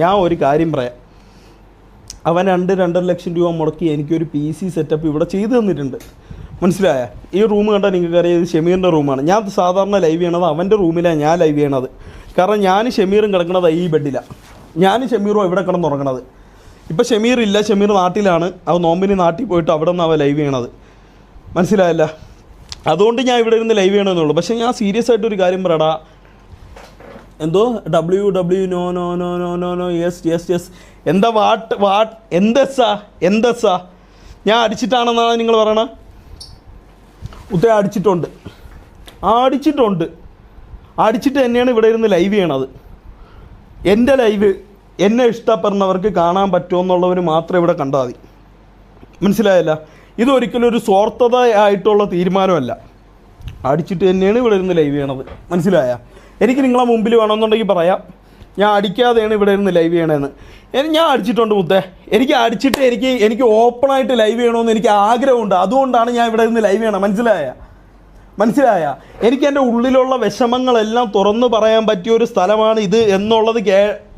ഞാൻ ഒരു കാര്യം പറയാം, അവൻ 2-2.5 ലക്ഷം രൂപ മുടക്കി എനിക്കൊരു PC സെറ്റപ്പ് ഇവിടെ ചെയ്തു തന്നിട്ടുണ്ട്. മനസ്സിലായ? ഈ റൂം കണ്ടാൽ നിങ്ങൾക്കറിയാം ഇത് ഷമീറിൻ്റെ റൂമാണ്. ഞാൻ സാധാരണ ലൈവ് ചെയ്യണത് അവൻ്റെ റൂമിലാണ് ഞാൻ ലൈവ് ചെയ്യണത്. കാരണം ഞാൻ ഷമീറും കിടക്കണത് ഈ ബെഡിലാണ്. ഞാൻ ഷമീറും ഇവിടെ കിടന്നുറങ്ങണത്. ഇപ്പോൾ ഷമീർ ഇല്ല, ഷമീർ നാട്ടിലാണ്. അവൻ നോമ്പിന് നാട്ടിൽ പോയിട്ട് അവിടെ നിന്ന് അവൻ ലൈവ് ചെയ്യണത്. മനസ്സിലായല്ല? അതുകൊണ്ട് ഞാൻ ഇവിടെ ഇരുന്ന് ലൈവ് ചെയ്യണമെന്നുള്ളൂ. പക്ഷേ ഞാൻ സീരിയസ് ആയിട്ടൊരു കാര്യം പറയടാ, എന്തോ WW no no no no no no yes എന്താ വാട്ട് എന്തെസ്സാ ഞാൻ അടിച്ചിട്ടാണെന്നാണ് നിങ്ങൾ പറയണത്? അടിച്ചിട്ടുണ്ട്. അടിച്ചിട്ട് തന്നെയാണ് ഇവിടെ ഇരുന്ന് ലൈവ് ചെയ്യണത്. എൻ്റെ ലൈവ് എന്നെ ഇഷ്ടപ്പെടുന്നവർക്ക് കാണാൻ പറ്റുമെന്നുള്ളവർ മാത്രം ഇവിടെ കണ്ടാൽ മതി. മനസ്സിലായല്ല? ഇതൊരിക്കലും ഒരു സ്വാർത്ഥത ആയിട്ടുള്ള തീരുമാനമല്ല. അടിച്ചിട്ട് തന്നെയാണ് ഇവിടെ ഇരുന്ന് ലൈവ് ചെയ്യണത്. മനസ്സിലായ? എനിക്ക് നിങ്ങളെ മുമ്പിൽ വേണമെന്നുണ്ടെങ്കിൽ പറയാം, ഞാൻ അടിക്കാതെയാണ് ഇവിടെ ഇരുന്ന് ലൈവ് ചെയ്യണതെന്ന്. ഞാൻ അടിച്ചിട്ടുണ്ട് മുത്തേ. എനിക്ക് അടിച്ചിട്ട് എനിക്ക് ഓപ്പണായിട്ട് ലൈവ് ചെയ്യണമെന്ന് എനിക്ക് ആഗ്രഹമുണ്ട്. അതുകൊണ്ടാണ് ഞാൻ ഇവിടെ ഇരുന്ന് ലൈവ് ചെയ്യണം. മനസ്സിലായ? എനിക്ക് എൻ്റെ ഉള്ളിലുള്ള വിഷമങ്ങളെല്ലാം തുറന്ന് പറയാൻ പറ്റിയ ഒരു സ്ഥലമാണ് ഇത് എന്നുള്ളത്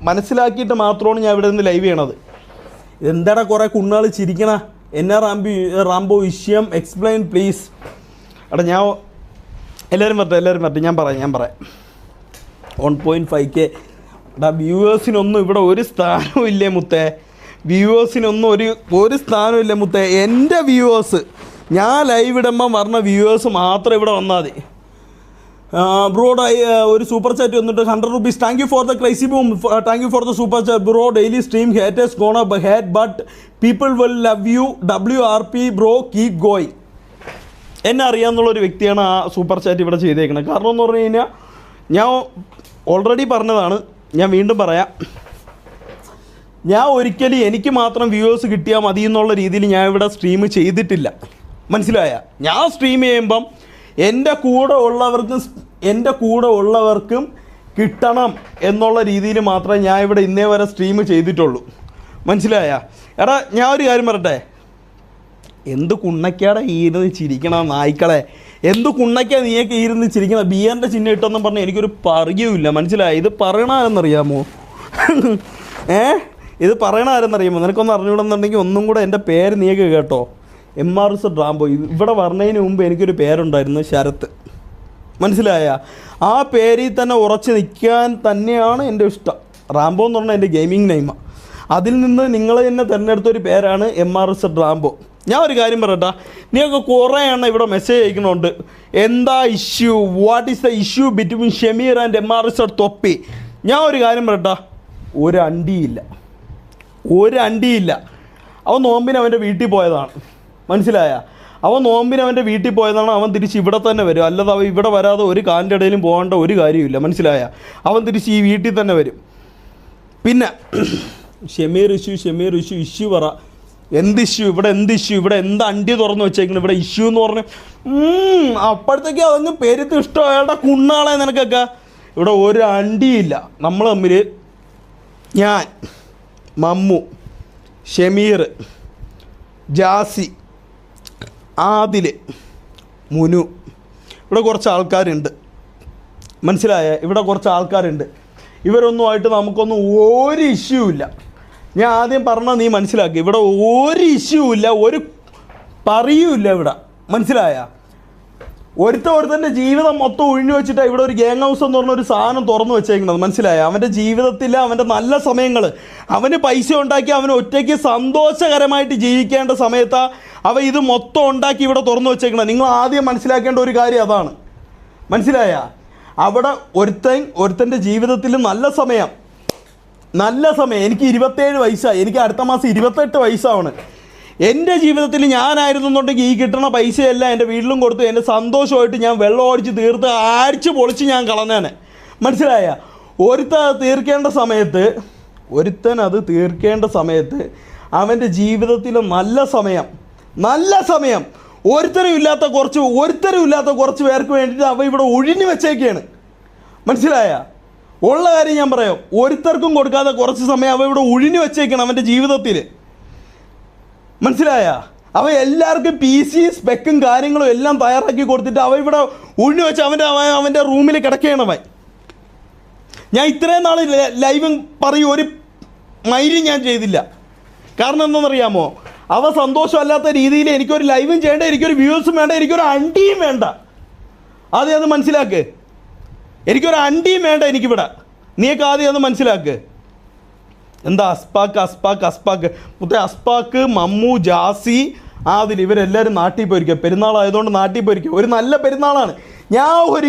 മനസ്സിലാക്കിയിട്ട് മാത്രമാണ് ഞാൻ ഇവിടെ നിന്ന് ലൈവ് ചെയ്യണത്. എന്താടാ കുറേ കുണ്ണാൾ ചിരിക്കണ? എന്നാ റാംബോ വിഷയം എക്സ്പ്ലെയിൻ പ്ലീസ്. എടാ ഞാൻ എല്ലാവരും വരട്ടെ ഞാൻ പറയാം 1.5K. എടാ വ്യൂവേഴ്സിനൊന്നും ഇവിടെ ഒരു സ്ഥാനവും ഇല്ലേ മുത്തേ. വ്യൂവേഴ്സിനൊന്നും ഒരു സ്ഥാനവും ഇല്ല മുത്തേ. എൻ്റെ വ്യൂവേഴ്സ്, ഞാൻ ലൈവ് ഇടുമ്പം പറഞ്ഞ വ്യൂവേഴ്സ് മാത്രം ഇവിടെ വന്നാൽ മതി. ബ്രോഡ് ഒരു സൂപ്പർ ചാറ്റ് വന്നിട്ട് 100 rupees. Thank you for the crazy boom. Thank you for the super chat bro. Daily stream haters gonna hate but people will love you. WRP bro keep going. എന്നെ അറിയാമെന്നുള്ളൊരു വ്യക്തിയാണ് ആ super chat ഇവിടെ ചെയ്തേക്കുന്നത്. കാരണം എന്ന് പറഞ്ഞു കഴിഞ്ഞാൽ ഞാൻ ഓൾറെഡി പറഞ്ഞതാണ്, ഞാൻ വീണ്ടും പറയാം. ഞാൻ ഒരിക്കലും എനിക്ക് മാത്രം വ്യൂവേഴ്സ് കിട്ടിയാൽ മതി എന്നുള്ള രീതിയിൽ ഞാൻ ഇവിടെ സ്ട്രീം ചെയ്തിട്ടില്ല. മനസ്സിലായ? ഞാൻ സ്ട്രീം ചെയ്യുമ്പം എൻ്റെ കൂടെ ഉള്ളവർക്കും കിട്ടണം എന്നുള്ള രീതിയിൽ മാത്രമേ ഞാൻ ഇവിടെ ഇന്നേ വരെ സ്ട്രീം ചെയ്തിട്ടുള്ളൂ. മനസ്സിലായ? എടാ ഞാൻ ഒരു കാര്യം പറയട്ടെ, എന്ത് കുണ്ണയ്ക്കാടെ ഇരുന്ന് ചിരിക്കണം നായ്ക്കളെ, എന്ത് കുണ്ണയ്ക്കാ നീയൊക്കെ ഇരുന്ന് ചിരിക്കണം? ബിയറിൻ്റെ ചിഹ്നം ഇട്ടെന്നും പറഞ്ഞാൽ എനിക്കൊരു പറയുമില്ല. മനസ്സിലായി? ഇത് പറയണമാരെന്നറിയാമോ? ഇത് പറയണമാരെന്നറിയാമോ? നിനക്കൊന്നും അറിഞ്ഞുകൂടെന്നുണ്ടെങ്കിൽ ഒന്നും കൂടെ എൻ്റെ പേര് നീയൊക്കെ കേട്ടോ. MRS Rambo. ഇവിടെ പറഞ്ഞതിന് മുമ്പ് എനിക്കൊരു പേരുണ്ടായിരുന്നു, ശരത്ത്. മനസ്സിലായ? ആ പേരിൽ തന്നെ ഉറച്ച് നിൽക്കാൻ തന്നെയാണ് എൻ്റെ ഇഷ്ടം. റാംബോ എന്ന് പറഞ്ഞാൽ എൻ്റെ ഗെയിമിംഗ് നെയിമാണ്. അതിൽ നിന്ന് നിങ്ങൾ തന്നെ തിരഞ്ഞെടുത്തൊരു പേരാണ് MRS റാംബോ. ഞാൻ ഒരു കാര്യം പറയട്ടാ, നീയൊക്കെ കുറേ എണ്ണം ഇവിടെ മെസ്സേജ് അയക്കണുണ്ട്. എന്താ issue? What is the issue between Shameer and MRS തൊപ്പി? ഞാൻ ഒരു കാര്യം പറയട്ടാ, ഒരു അണ്ടിയില്ല. അവൻ നോമ്പിന് അവൻ്റെ വീട്ടിൽ പോയതാണ്. മനസ്സിലായ? അവൻ നോമ്പിന് അവൻ്റെ വീട്ടിൽ പോയതാണ്. അവൻ തിരിച്ച് ഇവിടെ തന്നെ വരും. അല്ലാതെ അവൻ ഇവിടെ വരാതെ ഒരു കാലിൻ്റെ ഇടയിലും പോകേണ്ട ഒരു കാര്യമില്ല. മനസ്സിലായ? അവൻ തിരിച്ച് ഈ വീട്ടിൽ തന്നെ വരും. പിന്നെ ഷമീർ ഇഷ്യൂ പറ. എന്ത് ഇഷ്യൂ? ഇവിടെ എന്ത് അണ്ടി തുറന്ന് വെച്ചേക്കണം? ഇവിടെ ഇഷ്യൂ എന്ന് പറഞ്ഞ് അപ്പോഴത്തേക്ക് അതങ്ങ് പെരുത്ത് ഇഷ്ടം. അയാളുടെ കുണ്ണാളെ നിനക്കൊക്കെ. ഇവിടെ ഒരു അണ്ടിയില്ല. നമ്മൾ തമ്മിൽ, ഞാൻ, മമ്മു, ഷമീർ, ജാസി, ആദിൽ, മുനു, ഇവിടെ കുറച്ച് ആൾക്കാരുണ്ട്. മനസ്സിലായ? ഇവിടെ കുറച്ച് ആൾക്കാരുണ്ട്. ഇവരൊന്നുമായിട്ട് നമുക്കൊന്നും ഒരു ഇഷ്യൂ ഇല്ല. ഞാൻ ആദ്യം പറഞ്ഞാൽ നീ മനസ്സിലാക്കി. ഇവിടെ ഒരു ഇഷ്യൂ ഇല്ല, ഒരു പറയൂല്ല ഇവിടെ. മനസ്സിലായ? ഒരുത്തൻ്റെ ജീവിതം മൊത്തം ഒഴിഞ്ഞു വെച്ചിട്ടാണ് ഇവിടെ ഒരു ഗ്യാങ് ഹൗസ് എന്ന് പറഞ്ഞൊരു സാധനം തുറന്നു വെച്ചേക്കുന്നത്. മനസ്സിലായ? അവൻ്റെ ജീവിതത്തിൽ അവൻ്റെ നല്ല സമയങ്ങൾ, അവന് പൈസ ഉണ്ടാക്കി അവന് ഒറ്റയ്ക്ക് സന്തോഷകരമായിട്ട് ജീവിക്കേണ്ട സമയത്താണ് അവൻ ഇത് മൊത്തം ഉണ്ടാക്കി ഇവിടെ തുറന്നു വെച്ചേക്കുന്നത്. നിങ്ങൾ ആദ്യം മനസ്സിലാക്കേണ്ട ഒരു കാര്യം അതാണ്. മനസ്സിലായ? അവിടെ ഒരുത്തൻ്റെ ജീവിതത്തിൽ നല്ല സമയം. എനിക്ക് 27 വയസ്സായി. എനിക്ക് അടുത്ത മാസം 28 വയസ്സാണ്. എൻ്റെ ജീവിതത്തിൽ ഞാനായിരുന്നുണ്ടെങ്കിൽ ഈ കിട്ടുന്ന പൈസയെല്ലാം എൻ്റെ വീട്ടിലും കൊടുത്ത് എൻ്റെ സന്തോഷമായിട്ട് ഞാൻ വെള്ളം ഓടിച്ച് തീർത്ത് അടിച്ച് പൊളിച്ച് ഞാൻ കളഞ്ഞേനെ. മനസ്സിലായ? ഒരുത്തൻ അത് തീർക്കേണ്ട സമയത്ത് അവൻ്റെ ജീവിതത്തിൽ നല്ല സമയം ഒരുത്തരും ഇല്ലാത്ത കുറച്ച് പേർക്ക് വേണ്ടിയിട്ട് അവ ഇവിടെ ഒഴിഞ്ഞു വെച്ചേക്കാണ്. മനസ്സിലായ? ഉള്ള കാര്യം ഞാൻ പറയാം. ഒരുത്തർക്കും കൊടുക്കാതെ കുറച്ച് സമയം അവ ഇവിടെ ഒഴിഞ്ഞു വെച്ചേക്കണം അവൻ്റെ ജീവിതത്തിൽ. മനസ്സിലായ? അവ എല്ലാവർക്കും PC സ്പെക്കും കാര്യങ്ങളും എല്ലാം തയ്യാറാക്കി കൊടുത്തിട്ട് അവ ഇവിടെ ഒഴിഞ്ഞു വെച്ച് അവൻ്റെ റൂമിൽ കിടക്കുകയാണ് അവൻ. ഞാൻ ഇത്രയും നാൾ ലൈവും പറയും, മൈരും ഞാൻ ചെയ്തില്ല. കാരണം എന്താണെന്നറിയാമോ, അവ സന്തോഷമല്ലാത്ത രീതിയിൽ എനിക്കൊരു ലൈവും ചെയ്യേണ്ട, എനിക്കൊരു വ്യൂസും വേണ്ട, എനിക്കൊരു അണ്ടിയും വേണ്ട. ആദ്യം അത് മനസ്സിലാക്ക്. എനിക്കൊരു അണ്ടിയും വേണ്ട എനിക്കിവിടെ. നീയൊക്കെ ആദ്യം അത് മനസ്സിലാക്ക്. എന്താ അസ്പാക്ക് മുത്തേ, അസ്പാക്ക്, മമ്മു, ജാസി, ആദിൽ ഇവരെല്ലാവരും നാട്ടിൽ പോയിരിക്കുക. പെരുന്നാളായതുകൊണ്ട് നാട്ടിൽ പോയിരിക്കുക. ഒരു നല്ല പെരുന്നാളാണ്. ഞാൻ ഒരു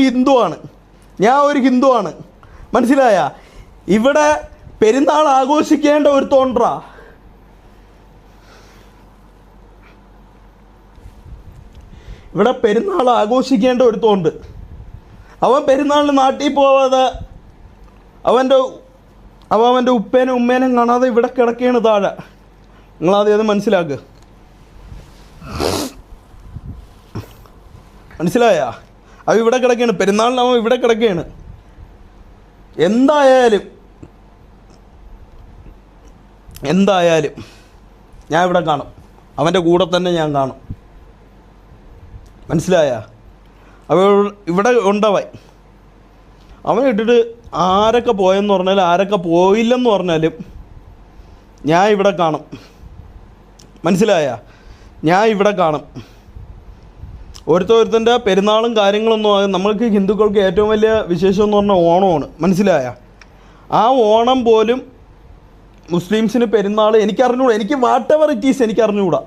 ഹിന്ദുവാണ്. മനസ്സിലായ? ഇവിടെ പെരുന്നാൾ ആഘോഷിക്കേണ്ട ഒരു തോണ്ടാ. ഇവിടെ പെരുന്നാൾ ആഘോഷിക്കേണ്ട ഒരു തോണ്ട്. അവൻ പെരുന്നാളിന് നാട്ടിൽ പോവാതെ അവൻ്റെ ഉപ്പേനും ഉമ്മേനും കാണാതെ ഇവിടെ കിടക്കുകയാണ് താഴെ. നിങ്ങളാദ്യം അത് മനസ്സിലാക്കുക. മനസ്സിലായ? അവ ഇവിടെ കിടക്കുകയാണ്. പെരുന്നാളിന് അവൻ ഇവിടെ കിടക്കുകയാണ്. എന്തായാലും ഞാൻ ഇവിടെ കാണും. അവൻ്റെ കൂടെ തന്നെ ഞാൻ കാണും. മനസ്സിലായ? അവ ഇവിടെ ഉണ്ടവൻ. അവൻ ഇട്ടിട്ട് ആരൊക്കെ പോയെന്ന് പറഞ്ഞാലും ആരൊക്കെ പോയില്ലെന്ന് പറഞ്ഞാലും ഞാൻ ഇവിടെ കാണും. മനസ്സിലായ? ഞാൻ ഇവിടെ കാണും. ഓരോരുത്തൻ്റെ പെരുന്നാളും കാര്യങ്ങളൊന്നും നമ്മൾക്ക് ഹിന്ദുക്കൾക്ക് ഏറ്റവും വലിയ വിശേഷം എന്ന് പറഞ്ഞാൽ ഓണമാണ്. മനസ്സിലായ? ആ ഓണം പോലും മുസ്ലിംസിന് പെരുന്നാൾ എനിക്കറിഞ്ഞൂടാ. എനിക്ക് വാട്ട് എവർ ഇറ്റ് ഈസ് എനിക്കറിഞ്ഞൂടാ.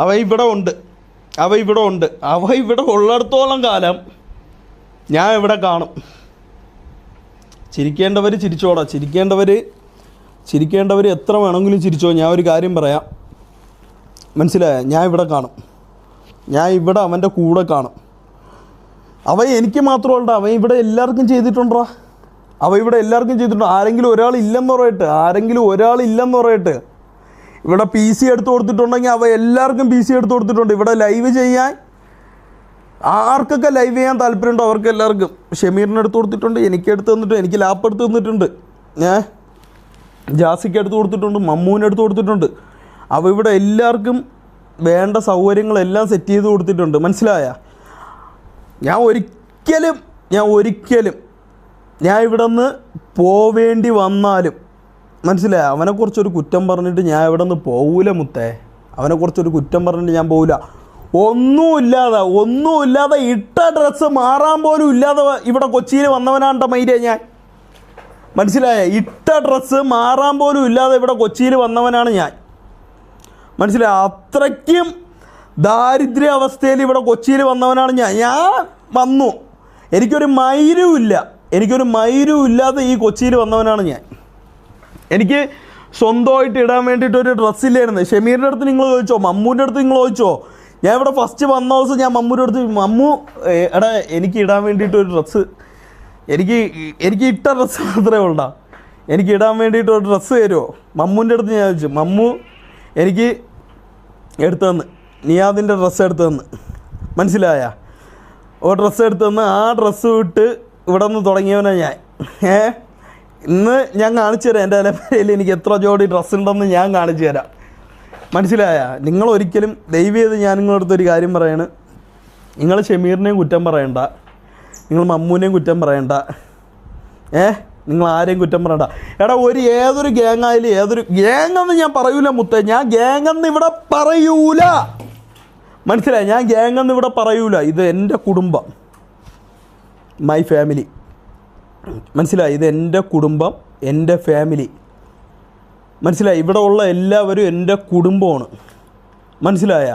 അവ ഇവിടെ ഉണ്ട്. അവ ഇവിടെ ഉള്ളിടത്തോളം കാലം ഞാൻ ഇവിടെ കാണും. ചിരിക്കേണ്ടവർ ചിരിച്ചോടാ. ചിരിക്കേണ്ടവർ എത്ര വേണമെങ്കിലും ചിരിച്ചോ. ഞാൻ ഒരു കാര്യം പറയാം. മനസ്സിലായ? ഞാൻ ഇവിടെ കാണും. ഞാൻ ഇവിടെ അവൻ്റെ കൂടെ കാണും. അവ എനിക്ക് മാത്രമല്ല, അവൻ ഇവിടെ എല്ലാവർക്കും ചെയ്തിട്ടുണ്ടോ. ആരെങ്കിലും ഒരാളില്ലെന്ന് പറയട്ടെ. ഇവിടെ PC എടുത്ത് കൊടുത്തിട്ടുണ്ടെങ്കിൽ അവ എല്ലാവർക്കും PC എടുത്ത് കൊടുത്തിട്ടുണ്ട്. ഇവിടെ ലൈവ് ചെയ്യാൻ ആർക്കൊക്കെ ലൈവ് ചെയ്യാൻ താല്പര്യമുണ്ടോ അവർക്ക് എല്ലാവർക്കും. ഷമീറിന് എടുത്ത് കൊടുത്തിട്ടുണ്ട്, എനിക്ക് എടുത്ത് തന്നിട്ടുണ്ട്, എനിക്ക് ലാപ്പ് എടുത്ത് തന്നിട്ടുണ്ട്, ജാസിക്ക് എടുത്ത് കൊടുത്തിട്ടുണ്ട്, മമ്മൂന് എടുത്ത് കൊടുത്തിട്ടുണ്ട്. അവ ഇവിടെ എല്ലാവർക്കും വേണ്ട സൗകര്യങ്ങളെല്ലാം സെറ്റ് ചെയ്ത് കൊടുത്തിട്ടുണ്ട്. മനസ്സിലായ? ഞാൻ ഒരിക്കലും ഇവിടെ നിന്ന് പോവേണ്ടി വന്നാലും, മനസ്സിലായ? അവനെക്കുറിച്ചൊരു കുറ്റം പറഞ്ഞിട്ട് ഞാൻ ഇവിടെ നിന്ന് പോവില്ല മുത്തേ. അവനെക്കുറിച്ചൊരു കുറ്റം പറഞ്ഞിട്ട് ഞാൻ പോവില്ല. ഒന്നുമില്ലാതെ ഇട്ട ഡ്രസ്സ് മാറാൻ പോലും ഇല്ലാതെ ഇവിടെ കൊച്ചിയിൽ വന്നവനാണ്ട മൈരേ ഞാൻ. മനസ്സിലായ? ഇട്ട ഡ്രസ്സ് മാറാൻ പോലും ഇല്ലാതെ ഇവിടെ കൊച്ചിയിൽ വന്നവനാണ് ഞാൻ. മനസ്സിലായ? അത്രയ്ക്കും ദാരിദ്ര്യ അവസ്ഥയിൽ ഇവിടെ കൊച്ചിയിൽ വന്നവനാണ് ഞാൻ വന്നു. എനിക്കൊരു മൈരും ഇല്ലാതെ ഈ കൊച്ചിയിൽ വന്നവനാണ് ഞാൻ. എനിക്ക് സ്വന്തമായിട്ട് ഇടാൻ വേണ്ടിയിട്ടൊരു ഡ്രസ്സില്ലായിരുന്നു. ഷമീറിൻ്റെ അടുത്ത് നിങ്ങൾ ചോദിച്ചോ, മമ്മൂൻ്റെ അടുത്ത് നിങ്ങൾ ചോദിച്ചോ. ഞാൻ ഇവിടെ ഫസ്റ്റ് വന്ന ദിവസം ഞാൻ മമ്മൂൻ്റെ അടുത്ത്, എടാ എനിക്ക് ഇടാൻ വേണ്ടിയിട്ടൊരു ഡ്രസ്സ്, എനിക്ക് ഇട്ട ഡ്രസ്സ് മാത്രമേ ഉള്ളൂ, എനിക്ക് ഇടാൻ വേണ്ടിയിട്ടൊരു ഡ്രസ്സ് തരുമോ. മമ്മൂൻ്റെ അടുത്ത് ഞാൻ ചോദിച്ചു. മമ്മു എനിക്ക് എടുത്തു തന്ന്, നിയാദിൻ്റെ ഡ്രസ്സ് എടുത്തു തന്ന്. മനസ്സിലായ? ഡ്രസ്സ് എടുത്തു തന്ന് ആ ഡ്രസ്സ് വിട്ട് ഇവിടെ നിന്ന് തുടങ്ങിയവനാണ് ഞാൻ. ഇന്ന് ഞാൻ കാണിച്ചു തരാം. എൻ്റെ അലമാരയിൽ എനിക്ക് എത്ര ജോഡി ഡ്രസ്സ് ഉണ്ടെന്ന് ഞാൻ കാണിച്ചു തരാം. മനസ്സിലായ? നിങ്ങളൊരിക്കലും ദയവ് ചെയ്ത് ഞാൻ നിങ്ങളടുത്തൊരു കാര്യം പറയാണ്. നിങ്ങൾ ഷമീറിനെയും കുറ്റം പറയണ്ട, നിങ്ങൾ മമ്മൂനെയും കുറ്റം പറയണ്ട, നിങ്ങൾ ആരെയും കുറ്റം പറയണ്ട. എടാ ഏതൊരു ഗ്യാങ്ങായാലും ഏതൊരു ഗ്യാങ്ങെന്ന് ഞാൻ പറയൂല മുത്തേ. ഞാൻ ഗ്യാങ്ങെന്ന് ഇവിടെ പറയൂല. മനസ്സിലായി? ഞാൻ ഗ്യാങ്ങെന്ന് ഇവിടെ പറയൂല. ഇത് എൻ്റെ കുടുംബം, മൈ ഫാമിലി. മനസ്സിലായി? ഇത് എൻ്റെ കുടുംബം, എൻ്റെ ഫാമിലി. മനസ്സിലായി? ഇവിടെ ഉള്ള എല്ലാവരും എൻ്റെ കുടുംബമാണ്. മനസ്സിലായ?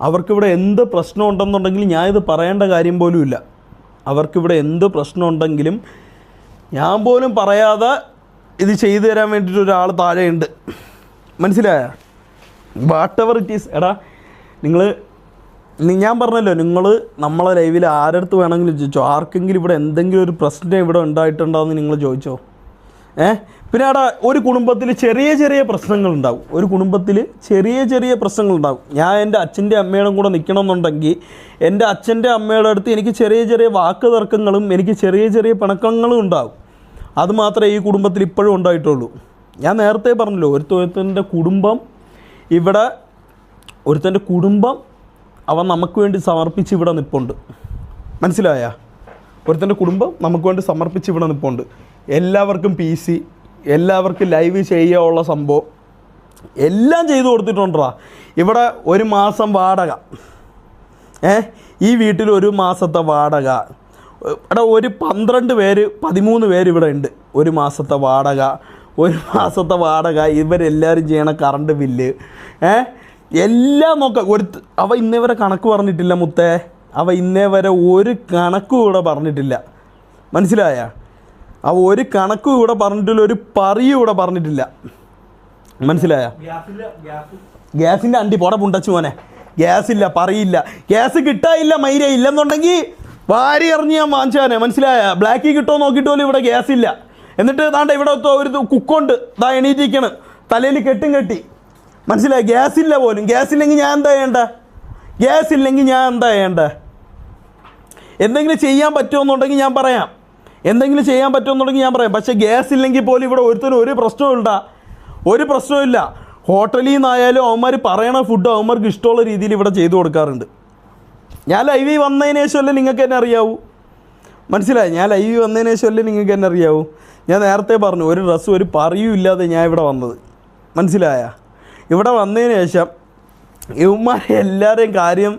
അവർക്കിവിടെ എന്ത് പ്രശ്നം ഉണ്ടെന്നുണ്ടെങ്കിൽ ഞാൻ ഇത് പറയേണ്ട കാര്യം പോലും ഇല്ല. അവർക്കിവിടെ എന്ത് പ്രശ്നം ഉണ്ടെങ്കിലും ഞാൻ പോലും പറയാതെ ഇത് ചെയ്തു തരാൻ വേണ്ടിയിട്ട് ഒരാൾ താഴെയുണ്ട്. മനസ്സിലായ? What ever it is. എടാ ഞാൻ പറഞ്ഞല്ലോ, നിങ്ങൾ നമ്മളെ ലൈവിൽ ആരടുത്ത് വേണമെങ്കിലും ചോദിച്ചോ. ആർക്കെങ്കിലും ഇവിടെ എന്തെങ്കിലും ഒരു പ്രശ്നം ഇവിടെ ഉണ്ടായിട്ടുണ്ടോയെന്ന് നിങ്ങൾ ചോദിച്ചോ. പിന്നെ അവിടെ ഒരു കുടുംബത്തിൽ ചെറിയ പ്രശ്നങ്ങളുണ്ടാവും. ഞാൻ എൻ്റെ അച്ഛൻ്റെ അമ്മയുടെ കൂടെ നിൽക്കണമെന്നുണ്ടെങ്കിൽ എൻ്റെ അച്ഛൻ്റെ അമ്മയുടെ അടുത്ത് എനിക്ക് ചെറിയ വാക്ക് തർക്കങ്ങളും എനിക്ക് ചെറിയ പിണക്കങ്ങളും ഉണ്ടാവും. അതുമാത്രമേ ഈ കുടുംബത്തിൽ ഇപ്പോഴും ഉണ്ടായിട്ടുള്ളൂ. ഞാൻ നേരത്തെ പറഞ്ഞല്ലോ, ഒരുത്തൻ്റെ കുടുംബം അവൻ നമുക്ക് വേണ്ടി സമർപ്പിച്ച് ഇവിടെ നിൽപ്പുണ്ട്. മനസ്സിലായ? ഒരുത്തൻ്റെ കുടുംബം നമുക്ക് വേണ്ടി സമർപ്പിച്ച് ഇവിടെ നിൽപ്പുണ്ട്. എല്ലാവർക്കും PC, എല്ലാവർക്കും ലൈവ് ചെയ്യാനുള്ള സംഭവം എല്ലാം ചെയ്തു കൊടുത്തിട്ടുണ്ടാ. ഇവിടെ ഒരു മാസം വാടക, ഈ വീട്ടിൽ ഒരു മാസത്തെ വാടക, ഇവിടെ ഒരു 12 പേര് 13 പേര് ഇവിടെ ഉണ്ട്. ഒരു മാസത്തെ വാടക ഇവരെല്ലാവരും ചെയ്യണ കറണ്ട് ബില്ല് എല്ലാം നോക്കാം. അവ ഇന്നേ വരെ കണക്ക് പറഞ്ഞിട്ടില്ല മുത്തേ, അവ ഇന്നേ വരെ ഒരു കണക്കും ഇവിടെ പറഞ്ഞിട്ടില്ല. മനസ്സിലായ? അവ ഒരു കണക്കും ഇവിടെ പറഞ്ഞിട്ടില്ല, ഒരു പറയും ഇവിടെ പറഞ്ഞിട്ടില്ല. മനസ്സിലായ? ഗ്യാസിൻ്റെ അണ്ടി പോടെ പുണ്ടച്ചു മോനെ. ഗ്യാസില്ല, പറയില്ല. ഗ്യാസ് കിട്ടായില്ല മൈര, ഇല്ലെന്നുണ്ടെങ്കിൽ വാരി എറിഞ്ഞ് ഞാൻ വാങ്ങിച്ചാനെ. മനസ്സിലായ? ബ്ലാക്കിൽ കിട്ടുമോ നോക്കിയിട്ട് പോലും ഇവിടെ ഗ്യാസില്ല. എന്നിട്ട് താണ്ട ഇവിടെ ഒരു കുക്കുണ്ട്, ദാ എണീറ്റിരിക്കണം, തലയിൽ കെട്ടും കെട്ടി. മനസ്സിലായി? ഗ്യാസില്ല പോലും. ഗ്യാസില്ലെങ്കിൽ ഞാൻ എന്താ ചെയ്യേണ്ടത്? എന്തെങ്കിലും ചെയ്യാൻ പറ്റുമെന്നുണ്ടെങ്കിൽ ഞാൻ പറയാം. പക്ഷേ ഗ്യാസ് ഇല്ലെങ്കിൽ പോലും ഇവിടെ ഒരുത്തനും ഒരു പ്രശ്നമില്ല. ഹോട്ടലിൽ നിന്നായാലും അവന്മാർ പറയണ ഫുഡ് അവന്മാർക്ക് ഇഷ്ടമുള്ള രീതിയിൽ ഇവിടെ ചെയ്തു കൊടുക്കാറുണ്ട്. ഞാൻ ലൈവ് വന്നതിന് ശേഷമല്ലേ നിങ്ങൾക്ക് എന്നെ അറിയാവൂ. മനസ്സിലായി? ഞാൻ നേരത്തെ പറഞ്ഞു, ഒരു ഡ്രസ്സ് ഒരു പറയും ഇല്ലാതെ ഞാൻ ഇവിടെ വന്നത്. മനസ്സിലായ? ഇവിടെ വന്നതിന് ശേഷം ഇവന്മാരെ എല്ലാവരെയും കാര്യം,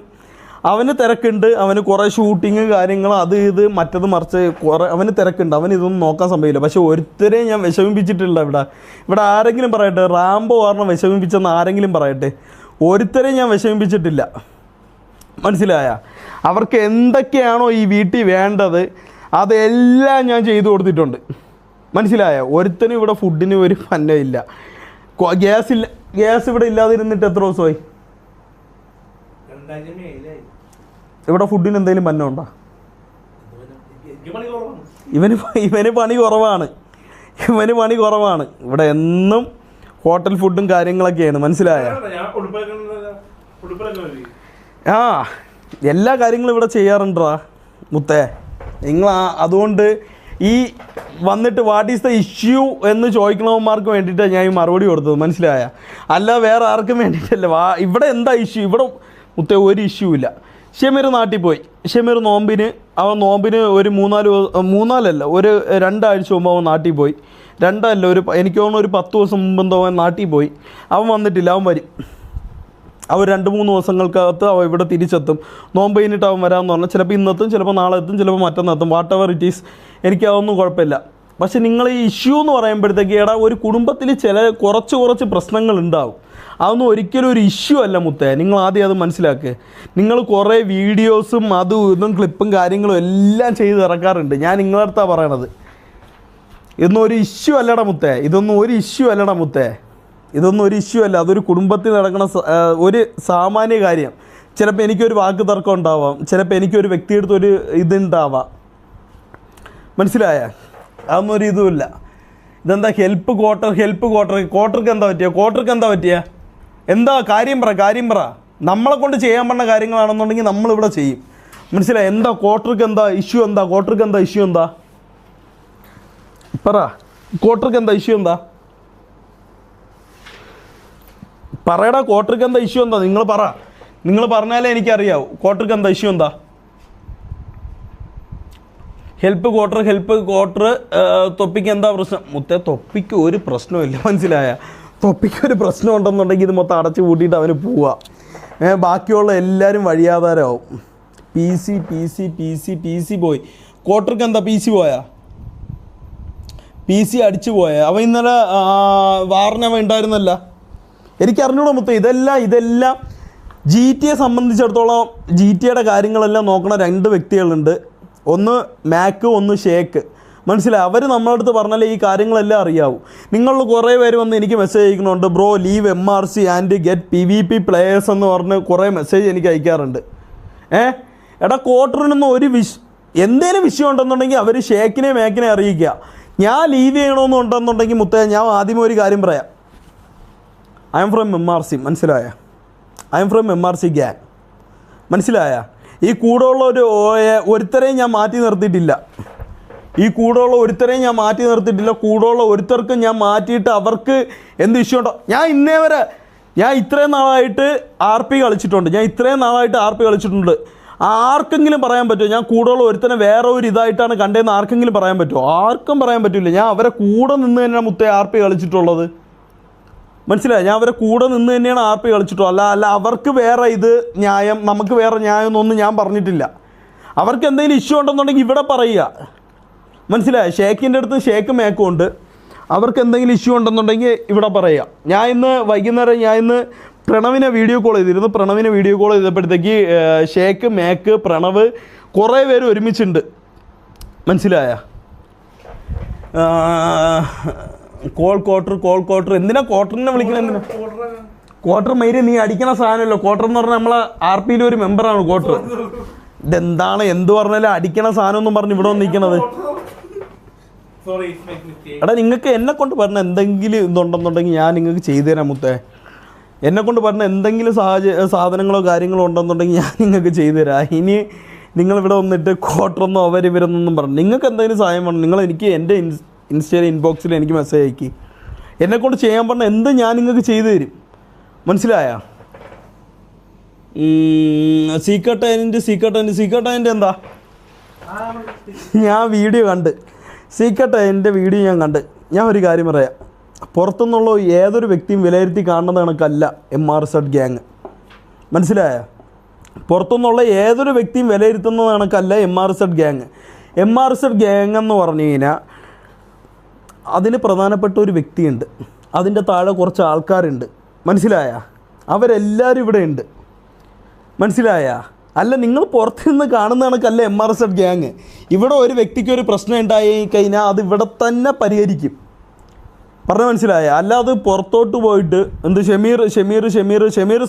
അവന് തിരക്കുണ്ട്, അവന് കുറേ ഷൂട്ടിങ് കാര്യങ്ങൾ അത് ഇത് മറ്റത് മറിച്ച് അവന് തിരക്കുണ്ട്, അവൻ ഇതൊന്നും നോക്കാൻ സമയമില്ല. പക്ഷെ ഒരുത്തരെയും ഞാൻ വിഷമിപ്പിച്ചിട്ടില്ല. ഇവിടെ ആരെങ്കിലും പറയട്ടെ, റാംബോ കാരണം വിഷമിപ്പിച്ചെന്ന് ആരെങ്കിലും പറയട്ടെ, ഒരുത്തരെയും ഞാൻ വിഷമിപ്പിച്ചിട്ടില്ല. മനസ്സിലായ? അവർക്ക് എന്തൊക്കെയാണോ ഈ വീട്ടിൽ വേണ്ടത് അതെല്ലാം ഞാൻ ചെയ്തു കൊടുത്തിട്ടുണ്ട്. മനസ്സിലായ? ഒരുത്തനും ഇവിടെ ഫുഡിന് ഒരു പന്നയില്ല. ഗ്യാസ് ഇവിടെ ഇല്ലാതിരുന്നിട്ട് എത്ര ദിവസമായി? ഇവിടെ ഫുഡിന് എന്തെങ്കിലും പന്നമുണ്ടോ? ഇവന് പണി കുറവാണ്. ഇവിടെ എന്നും ഹോട്ടൽ ഫുഡും കാര്യങ്ങളൊക്കെയാണ്. മനസ്സിലായ? എല്ലാ കാര്യങ്ങളും ഇവിടെ ചെയ്യാറുണ്ടാ മുത്തേ. നിങ്ങൾ അതുകൊണ്ട് ഈ വന്നിട്ട് വാട്ട് ഈസ് ദ ഇഷ്യൂ എന്ന് ചോദിക്കണവന്മാർക്ക് വേണ്ടിയിട്ടാണ് ഞാൻ ഈ മറുപടി കൊടുത്തത്. മനസ്സിലായ? അല്ല വേറെ ആർക്കും വേണ്ടിയിട്ടല്ല. ഇവിടെ എന്താ ഇഷ്യൂ? ഇവിടെ മുത്തേ ഒരു ഇഷ്യൂ ഇല്ല. ഷമീർ നാട്ടിൽ പോയി. ഷമീർ നോമ്പിന് ഒരു 2 ആഴ്ച മുമ്പ് അവൻ നാട്ടിൽ പോയി. എനിക്ക് തോന്നുന്നു ഒരു 10 ദിവസം മുമ്പെന്തോ അവൻ നാട്ടിൽ പോയി. അവൻ വന്നിട്ടില്ല. അവൻ വരും. അവർ 2-3 ദിവസങ്ങൾക്കകത്ത് അവൻ ഇവിടെ തിരിച്ചെത്തും. നോമ്പ് കഴിഞ്ഞിട്ട് അവൻ വരാമെന്ന് പറഞ്ഞാൽ ചിലപ്പോൾ ഇന്നെത്തും, ചിലപ്പോൾ നാളെ എത്തും, ചിലപ്പോൾ മറ്റന്നെത്തും. വാട്ട് എവർ ഇറ്റ് ഈസ്, എനിക്കതൊന്നും കുഴപ്പമില്ല. പക്ഷെ നിങ്ങൾ ഈ ഇഷ്യൂ എന്ന് പറയുമ്പോഴത്തേക്ക് ഒരു കുടുംബത്തിൽ കുറച്ച് പ്രശ്നങ്ങളുണ്ടാവും. അതൊന്നും ഒരിക്കലും ഒരു ഇഷ്യൂ അല്ല മുത്തേ. നിങ്ങൾ ആദ്യം അത് മനസ്സിലാക്കുക. നിങ്ങൾ കുറേ വീഡിയോസും അതും ഇതും ക്ലിപ്പും കാര്യങ്ങളും എല്ലാം ചെയ്ത് ഇറക്കാറുണ്ട്. ഞാൻ നിങ്ങളുടെ അടുത്താണ് പറയണത്. ഇതൊന്നും ഒരു ഇഷ്യൂ അല്ലടാ മുത്തേ. ഇതൊന്നും ഒരു ഇഷ്യൂ അല്ല. അതൊരു കുടുംബത്തിൽ നടക്കുന്ന ഒരു സാമാന്യ കാര്യം. ചിലപ്പോൾ എനിക്കൊരു വാക്ക് തർക്കം ഉണ്ടാവാം, ചിലപ്പോൾ എനിക്കൊരു വ്യക്തിയെടുത്ത് ഒരു ഇതുണ്ടാവാം. മനസ്സിലായ? അതൊന്നും ഒരു ഇതുമില്ല. ഇതെന്താ ഹെൽപ്പ് ക്വാർട്ടർക്ക് എന്താ പറ്റിയ എന്താ കാര്യം പറ. നമ്മളെ കൊണ്ട് ചെയ്യാൻ പറ്റുന്ന കാര്യങ്ങളാണെന്നുണ്ടെങ്കിൽ നമ്മളിവിടെ ചെയ്യും. മനസ്സിലായി? എന്താ ക്വാർട്ടർക്ക് എന്താ ഇഷ്യൂ എന്താ പറ. ക്വാർട്ടർക്ക് എന്താ ഇഷ്യൂ എന്താ പറയടാ. ക്വാർട്ടർക്ക് എന്താ ഇഷ്യൂ എന്താ? നിങ്ങൾ പറഞ്ഞാലേ എനിക്കറിയാവൂ. ക്വാർട്ടർക്ക് എന്താ ഇഷ്യൂ എന്താ? ഹെൽപ്പ് ക്വാർട്ടർ തൊപ്പിക്ക് എന്താ പ്രശ്നം? മുത്തേ തൊപ്പിക്ക് ഒരു പ്രശ്നമില്ല. മനസ്സിലായ? തൊപ്പിക്ക് ഒരു പ്രശ്നം ഉണ്ടെന്നുണ്ടെങ്കിൽ ഇത് മൊത്തം അടച്ചു കൂട്ടിയിട്ട് അവന് പോവാ. ബാക്കിയുള്ള എല്ലാവരും വഴിയാധാരമാവും. പി സി പോയി. ക്വാർട്ടർക്ക് എന്താ പി സി അടിച്ചു പോയ? അവൻ ഇന്നലെ വാറിനവ ഉണ്ടായിരുന്നല്ല. എനിക്കറിഞ്ഞൂടാ മുത്തേ. ഇതെല്ലാം GTA സംബന്ധിച്ചിടത്തോളം GTAയുടെ കാര്യങ്ങളെല്ലാം നോക്കണ 2 വ്യക്തികളുണ്ട്. ഒന്ന് മാക്ക്, ഒന്ന് ഷേക്ക്. മനസ്സിലായി? അവർ നമ്മളെ അടുത്ത് പറഞ്ഞാലേ ഈ കാര്യങ്ങളെല്ലാം അറിയാവൂ. നിങ്ങളിൽ കുറേ പേര് വന്ന് എനിക്ക് മെസ്സേജ് അയക്കുന്നുണ്ട്, bro leave MRC and get PVP players എന്ന് പറഞ്ഞ് കുറേ മെസ്സേജ് എനിക്ക് അയക്കാറുണ്ട്. ക്വാർട്ടറിനൊന്നും എന്തേലും വിഷയം ഉണ്ടെന്നുണ്ടെങ്കിൽ അവർ ഷേക്കിനെ മാക്കിനെ അറിയിക്കുക. ഞാൻ ലീവ് ചെയ്യണമെന്നുണ്ടെന്നുണ്ടെങ്കിൽ മുത്തേ, ഞാൻ ആദ്യമേ ഒരു കാര്യം പറയാം. I am from MRC. മനസ്സിലായ? I am from MRC gang. മനസ്സിലായ? ഈ കൂടെയുള്ള ഒരുത്തരെയും ഞാൻ മാറ്റി നിർത്തിയിട്ടില്ല. കൂടെയുള്ള ഒരുത്തർക്കും ഞാൻ മാറ്റിയിട്ട് അവർക്ക് എന്ത് ഇഷ്യൂ ഉണ്ടോ? ഞാൻ ഇത്രയും നാളായിട്ട് RP കളിച്ചിട്ടുണ്ട്. ആർക്കെങ്കിലും പറയാൻ പറ്റുമോ ഞാൻ കൂടുതൽ ഒരുത്തനെ വേറെ ഒരു ഇതായിട്ടാണ് കണ്ടതെന്ന് ആർക്കെങ്കിലും പറയാൻ പറ്റുമോ? ആർക്കും പറയാൻ പറ്റില്ല. ഞാൻ അവരെ കൂടെ നിന്ന് തന്നെയാണ് മുത്തേ RP കളിച്ചിട്ടുള്ളത്. മനസ്സിലായി? ഞാൻ അവരെ കൂടെ നിന്ന് തന്നെയാണ് RP കളിച്ചിട്ടുള്ളത്. അല്ല അവർക്ക് വേറെ ഇത് ന്യായം, നമുക്ക് വേറെ ന്യായം എന്നൊന്നും ഞാൻ പറഞ്ഞിട്ടില്ല. അവർക്ക് എന്തെങ്കിലും ഇഷ്യൂ ഉണ്ടെന്നുണ്ടെങ്കിൽ ഇവിടെ പറയുക. മനസ്സിലായി? ഷേക്കിൻ്റെ അടുത്ത് ഷേക്ക് മേക്കും ഉണ്ട്. അവർക്ക് എന്തെങ്കിലും ഇഷ്യൂ ഉണ്ടെന്നുണ്ടെങ്കിൽ ഇവിടെ പറയുക. ഞാൻ ഇന്ന് വൈകുന്നേരം പ്രണവിനെ വീഡിയോ കോൾ ചെയ്തിരുന്നു. പ്രണവിനെ വീഡിയോ കോൾ ചെയ്തപ്പോഴത്തേക്ക് ഷേക്ക്, മേക്ക്, പ്രണവ് കുറേ പേര് ഒരുമിച്ചുണ്ട്. മനസ്സിലായ? കോൾ ക്വാർട്ടർ എന്തിനാ ക്വാർട്ടറിനെ വിളിക്കണം? എന്തിനാ ക്വാർട്ടർ? മൈര് നീ അടിക്കണ സാധനമല്ലോ. ക്വാർട്ടർ എന്ന് പറഞ്ഞാൽ നമ്മളെ RPയിലെ ഒരു മെമ്പറാണ് ക്വാർട്ടർ. ഇതെന്താണ് എന്ത് പറഞ്ഞാലും അടിക്കണ സാധനം എന്നും പറഞ്ഞ് ഇവിടെ വന്നിരിക്കണത്. എടാ നിങ്ങൾക്ക് എന്നെ കൊണ്ട് പറഞ്ഞ എന്തെങ്കിലും ഇതുണ്ടെന്നുണ്ടെങ്കിൽ ഞാൻ നിങ്ങൾക്ക് ചെയ്തു തരാം മുത്തേ. എന്നെ കൊണ്ട് പറഞ്ഞ എന്തെങ്കിലും സാധനങ്ങളോ കാര്യങ്ങളോ ഉണ്ടെന്നുണ്ടെങ്കിൽ ഞാൻ നിങ്ങൾക്ക് ചെയ്തു തരാം. ഇനി നിങ്ങളിവിടെ വന്നിട്ട് ക്വാർട്ടറൊന്നും ഇവരൊന്നും പറഞ്ഞു. നിങ്ങൾക്ക് എന്തെങ്കിലും സഹായം വേണം, നിങ്ങൾ എനിക്ക് എൻ്റെ ഇൻസ്റ്റയിൽ ഇൻബോക്സിൽ എനിക്ക് മെസ്സേജ് അയക്കി. എന്നെക്കൊണ്ട് ചെയ്യാൻ പറഞ്ഞ എന്ത് ഞാൻ നിങ്ങൾക്ക് ചെയ്തു തരും. മനസ്സിലായ? സീക്രട്ട് ഏജൻറ്റ് എന്താ? ഞാൻ വീഡിയോ കണ്ട് സീക്രട്ട് ഏജൻറ്റിൻ്റെ വീഡിയോ ഞാൻ കണ്ട്. ഞാൻ ഒരു കാര്യം പറയാം. പുറത്തുനിന്നുള്ള ഏതൊരു വ്യക്തിയും വിലയിരുത്തി കാണുന്നത് കണക്കല്ല MRZ ഗ്യാങ്. മനസ്സിലായ? പുറത്തുനിന്നുള്ള ഏതൊരു വ്യക്തിയും വിലയിരുത്തുന്നത് കണക്കല്ല MRZ ഗ്യാങ്. MRZ ഗ്യാങ് എന്ന് പറഞ്ഞു കഴിഞ്ഞാൽ അതിന് പ്രധാനപ്പെട്ട ഒരു വ്യക്തിയുണ്ട്, അതിൻ്റെ താഴെ കുറച്ച് ആൾക്കാരുണ്ട്. മനസ്സിലായ? അവരെല്ലാവരും ഇവിടെ ഉണ്ട്. മനസ്സിലായ? അല്ല നിങ്ങൾ പുറത്തുനിന്ന് കാണുന്ന കണക്കല്ല MRZ ഗ്യാങ്. ഇവിടെ ഒരു വ്യക്തിക്ക് ഒരു പ്രശ്നം ഉണ്ടായി കഴിഞ്ഞാൽ അത് ഇവിടെ തന്നെ പരിഹരിക്കും. പറഞ്ഞാൽ മനസ്സിലായ? അല്ലാതെ പുറത്തോട്ട് പോയിട്ട് എന്ത് ഷമീർ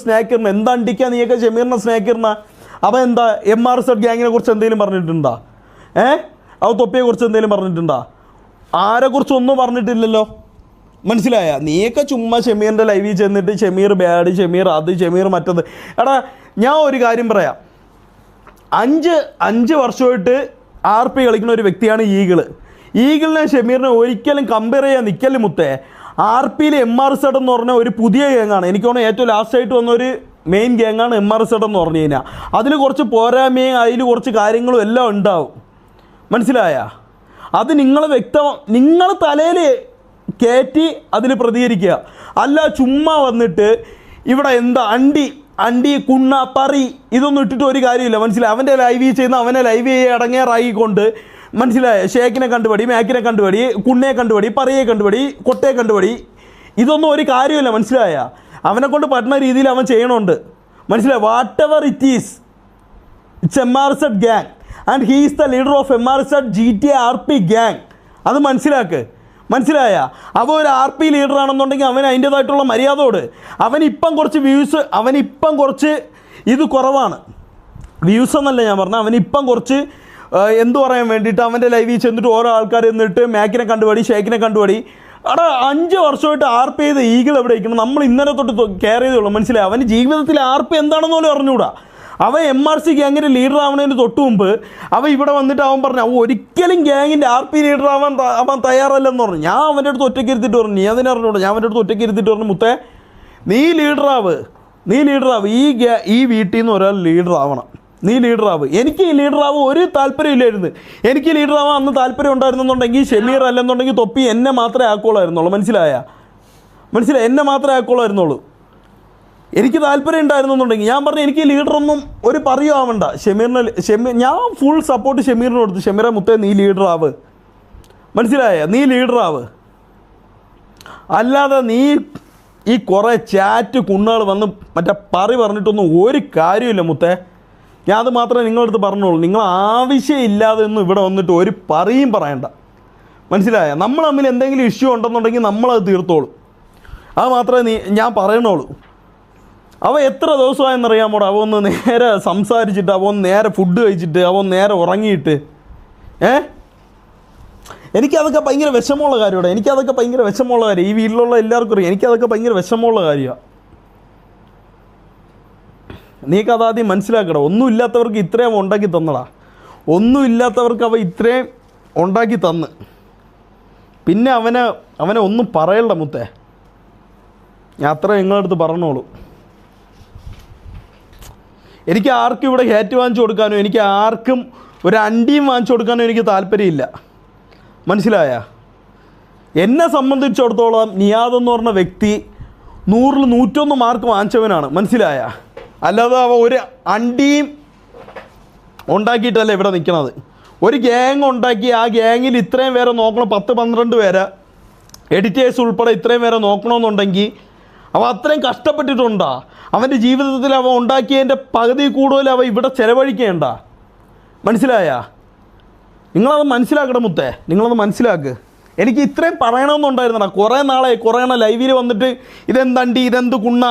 സ്നാക്കറിന് എന്താ അണ്ടിക്കാൻ നീയൊക്കെ ഷമീറിനെ സ്നാക്കറിന? അവൻ എന്താ MRZ ഗ്യാങ്ങിനെ കുറിച്ച് എന്തെങ്കിലും പറഞ്ഞിട്ടുണ്ടോ? അവ തൊപ്പിയെക്കുറിച്ച് എന്തെങ്കിലും പറഞ്ഞിട്ടുണ്ടോ? ആരെക്കുറിച്ചൊന്നും പറഞ്ഞിട്ടില്ലല്ലോ. മനസ്സിലായ? നീയൊക്കെ ചുമ്മാ ഷമീറിൻ്റെ ലൈവിൽ ചെന്നിട്ട് ഷമീർ ബാഡ്, ഷമീർ മറ്റത്. എടാ ഞാൻ ഒരു കാര്യം പറയാം. 5 വർഷമായിട്ട് RP കളിക്കുന്ന ഒരു വ്യക്തിയാണ് ഈഗിളിനെ ഷമീറിനെ ഒരിക്കലും കമ്പയർ ചെയ്യാൻ നിൽക്കല് മുത്തേ. RPയിൽ MRZ എന്ന് പറഞ്ഞാൽ ഒരു പുതിയ ഗ്യാങ്ങാണ്. എനിക്ക് തോന്നുന്നു ഏറ്റവും ലാസ്റ്റായിട്ട് വന്നൊരു മെയിൻ ഗ്യാങ്ങാണ് MRZ എന്ന് പറഞ്ഞു കഴിഞ്ഞാൽ. അതിൽ കുറച്ച് പോരായ്മയും അതിൽ കുറച്ച് കാര്യങ്ങളും എല്ലാം ഉണ്ടാവും. മനസ്സിലായ? അത് നിങ്ങൾ തലയിൽ കയറ്റി അതിൽ പ്രതികരിക്കുക. അല്ല ചുമ്മാ വന്നിട്ട് ഇവിടെ എന്താ അണ്ടി കുണ്ണ പറി ഇതൊന്നും ഇട്ടിട്ട് ഒരു കാര്യമില്ല. മനസ്സിലായി? അവൻ്റെ ലൈവ് ചെയ്യുന്ന അവനെ ലൈവ് അടങ്ങേറായിക്കൊണ്ട് മനസ്സിലായ? ഷേക്കിനെ കണ്ടുപടി, മേക്കിനെ കണ്ടുപടി, കുണ്ണയെ കണ്ടുപടി, പറയെ കണ്ടുപടി, കൊട്ടയെ കണ്ടുപടി, ഇതൊന്നും ഒരു കാര്യമില്ല. മനസ്സിലായ? അവനെ കൊണ്ട് പറ്റുന്ന രീതിയിൽ അവൻ ചെയ്യണമുണ്ട്. മനസ്സിലായി? What ever it is, it's MRZ gang and he is the leader of MRZ GTA RP gang. അത് മനസ്സിലായ? അവൻ ഒരു RP ലീഡറാണെന്നുണ്ടെങ്കിൽ അവന് അതിൻ്റേതായിട്ടുള്ള മര്യാദയോട്. അവനിപ്പം കുറച്ച് ഇത് കുറവാണ്. വ്യൂസ് എന്നല്ല ഞാൻ പറഞ്ഞത്. അവനിപ്പം കുറച്ച് എന്തു പറയാൻ വേണ്ടിയിട്ട് അവൻ്റെ ലൈവിൽ ചെന്നിട്ട് ഓരോ ആൾക്കാർ എന്നിട്ട് മേക്കിനെ കണ്ടുപടി, ഷേക്കിനെ കണ്ടുപടി. അവിടെ 5 വർഷമായിട്ട് RP ചെയ്ത് ഈഗിൾ എവിടെ ഇരിക്കണം? നമ്മൾ ഇന്നലെ തൊട്ട് കെയർ ചെയ്തോളൂ. മനസ്സിലായി? അവന് ജീവിതത്തിൽ RP എന്താണെന്ന് പോലും അറിഞ്ഞുകൂടാ. അവൻ MRC ഗ്യാങ്ങിൻ്റെ ലീഡർ ആവുന്നതിന് തൊട്ട് മുമ്പ് അവൻ ഇവിടെ വന്നിട്ട് അവൻ പറഞ്ഞു അവൻ ഒരിക്കലും ഗ്യാങ്ങിൻ്റെ RP ലീഡർ അവൻ തയ്യാറല്ലെന്ന് പറഞ്ഞു. ഞാൻ അവൻ്റെ അടുത്ത് ഒറ്റയ്ക്ക് ഇരുത്തിയിട്ട് പറഞ്ഞു, നീ അതിനെ അറിഞ്ഞൂടാ. ഞാൻ അവൻ്റെ അടുത്ത് ഒറ്റയ്ക്ക് ഇരുത്തിയിട്ട് പറഞ്ഞു, മുത്തേ നീ ലീഡറാവ്. ഈ വീട്ടിൽ നിന്ന് ഒരാൾ ലീഡറാവണം. നീ ലീഡറാവ്. എനിക്ക് ഈ ലീഡറാവ് ഒരു താല്പര്യമില്ലായിരുന്നു. എനിക്ക് ലീഡറാവാൻ അന്ന് താല്പര്യം ഉണ്ടായിരുന്നെന്നുണ്ടെങ്കിൽ ഷമീർ അല്ലെന്നുണ്ടെങ്കിൽ തൊപ്പി എന്നെ മാത്രമേ ആക്കോളായിരുന്നുള്ളൂ. മനസ്സിലായ? എന്നെ മാത്രമേ ആക്കോളായിരുന്നുള്ളൂ. എനിക്ക് താല്പര്യം ഉണ്ടായിരുന്നെന്നുണ്ടെങ്കിൽ ഞാൻ പറഞ്ഞു എനിക്ക് ലീഡറൊന്നും ഒരു പറയോ ആവണ്ട. ഞാൻ ഫുൾ സപ്പോർട്ട് ഷമീറിന് കൊടുത്തു. ഷമീറെ മുത്തേ നീ ലീഡറാവ്. മനസ്സിലായ? നീ ലീഡറാവ്. അല്ലാതെ നീ ഈ കുറേ ചാറ്റ് കുണ്ണുകൾ വന്ന് മറ്റേ പറഞ്ഞിട്ടൊന്നും ഒരു കാര്യമില്ല മുത്തേ. ഞാൻ അത് മാത്രമേ നിങ്ങളടുത്ത് പറഞ്ഞോളൂ. നിങ്ങൾ ആവശ്യമില്ലാതെ ഒന്നും ഇവിടെ വന്നിട്ട് ഒരു പറയണ്ട. മനസ്സിലായ? നമ്മൾ തമ്മിൽ എന്തെങ്കിലും ഇഷ്യൂ ഉണ്ടെന്നുണ്ടെങ്കിൽ നമ്മളത് തീർത്തോളൂ. അത് മാത്രമേ ഞാൻ പറയണുള്ളൂ. അവൻ എത്ര ദിവസമായെന്നറിയാമോടെ അവൻ ഒന്ന് നേരെ സംസാരിച്ചിട്ട്, അവൻ നേരെ ഫുഡ് കഴിച്ചിട്ട്, അവൻ നേരെ ഉറങ്ങിയിട്ട്. എനിക്കതൊക്കെ ഭയങ്കര വിഷമമുള്ള കാര്യമാണ്. ഈ വീട്ടിലുള്ള എല്ലാവർക്കും അറിയാം. എനിക്കതൊക്കെ ഭയങ്കര വിഷമമുള്ള കാര്യമാണ്. നീക്കത് ആദ്യം മനസ്സിലാക്കടാ. ഒന്നുമില്ലാത്തവർക്ക് ഇത്രയും ഉണ്ടാക്കി തന്നടാ. ഒന്നുമില്ലാത്തവർക്ക് അവ ഇത്രയും ഉണ്ടാക്കി തന്ന് പിന്നെ അവനെ ഒന്നും പറയണ്ട മുത്തേ. ഞാൻ അത്ര നിങ്ങളടുത്ത് പറഞ്ഞോളൂ. എനിക്ക് ആർക്കും ഇവിടെ ഹേറ്റ് വാങ്ങിച്ചു കൊടുക്കാനോ എനിക്ക് ആർക്കും ഒരു അണ്ടിയും വാങ്ങിച്ചു കൊടുക്കാനോ എനിക്ക് താല്പര്യമില്ല. മനസ്സിലായ? എന്നെ സംബന്ധിച്ചിടത്തോളം നിയാദ് എന്ന് പറഞ്ഞ വ്യക്തി 100-ൽ 101 മാർക്ക് വാങ്ങിച്ചവനാണ്. മനസ്സിലായ? അല്ലാതെ അവ ഒരു അണ്ടിയും ഉണ്ടാക്കിയിട്ടല്ല ഇവിടെ നിൽക്കണത്. ഒരു ഗ്യാങ് ഉണ്ടാക്കി ആ ഗ്യാങ്ങിൽ ഇത്രയും പേരെ നോക്കണം, 10-12 പേരെ എഡിറ്റേഴ്സ് ഉൾപ്പെടെ ഇത്രയും പേരെ നോക്കണമെന്നുണ്ടെങ്കിൽ അവ അത്രയും കഷ്ടപ്പെട്ടിട്ടുണ്ടാ. അവൻ്റെ ജീവിതത്തിൽ അവ ഉണ്ടാക്കിയതിൻ്റെ പകുതി കൂടുതൽ അവ ഇവിടെ ചിലവഴിക്കേണ്ട. മനസ്സിലായ? നിങ്ങളത് മനസ്സിലാക്കണം മുത്തേ, നിങ്ങളത് മനസ്സിലാക്ക്. എനിക്ക് ഇത്രയും പറയണമെന്നുണ്ടായിരുന്നടാ. കുറേ നാളെ ലൈവിൽ വന്നിട്ട് ഇതെന്തണ്ടി, ഇതെന്ത് കുണ്ണ,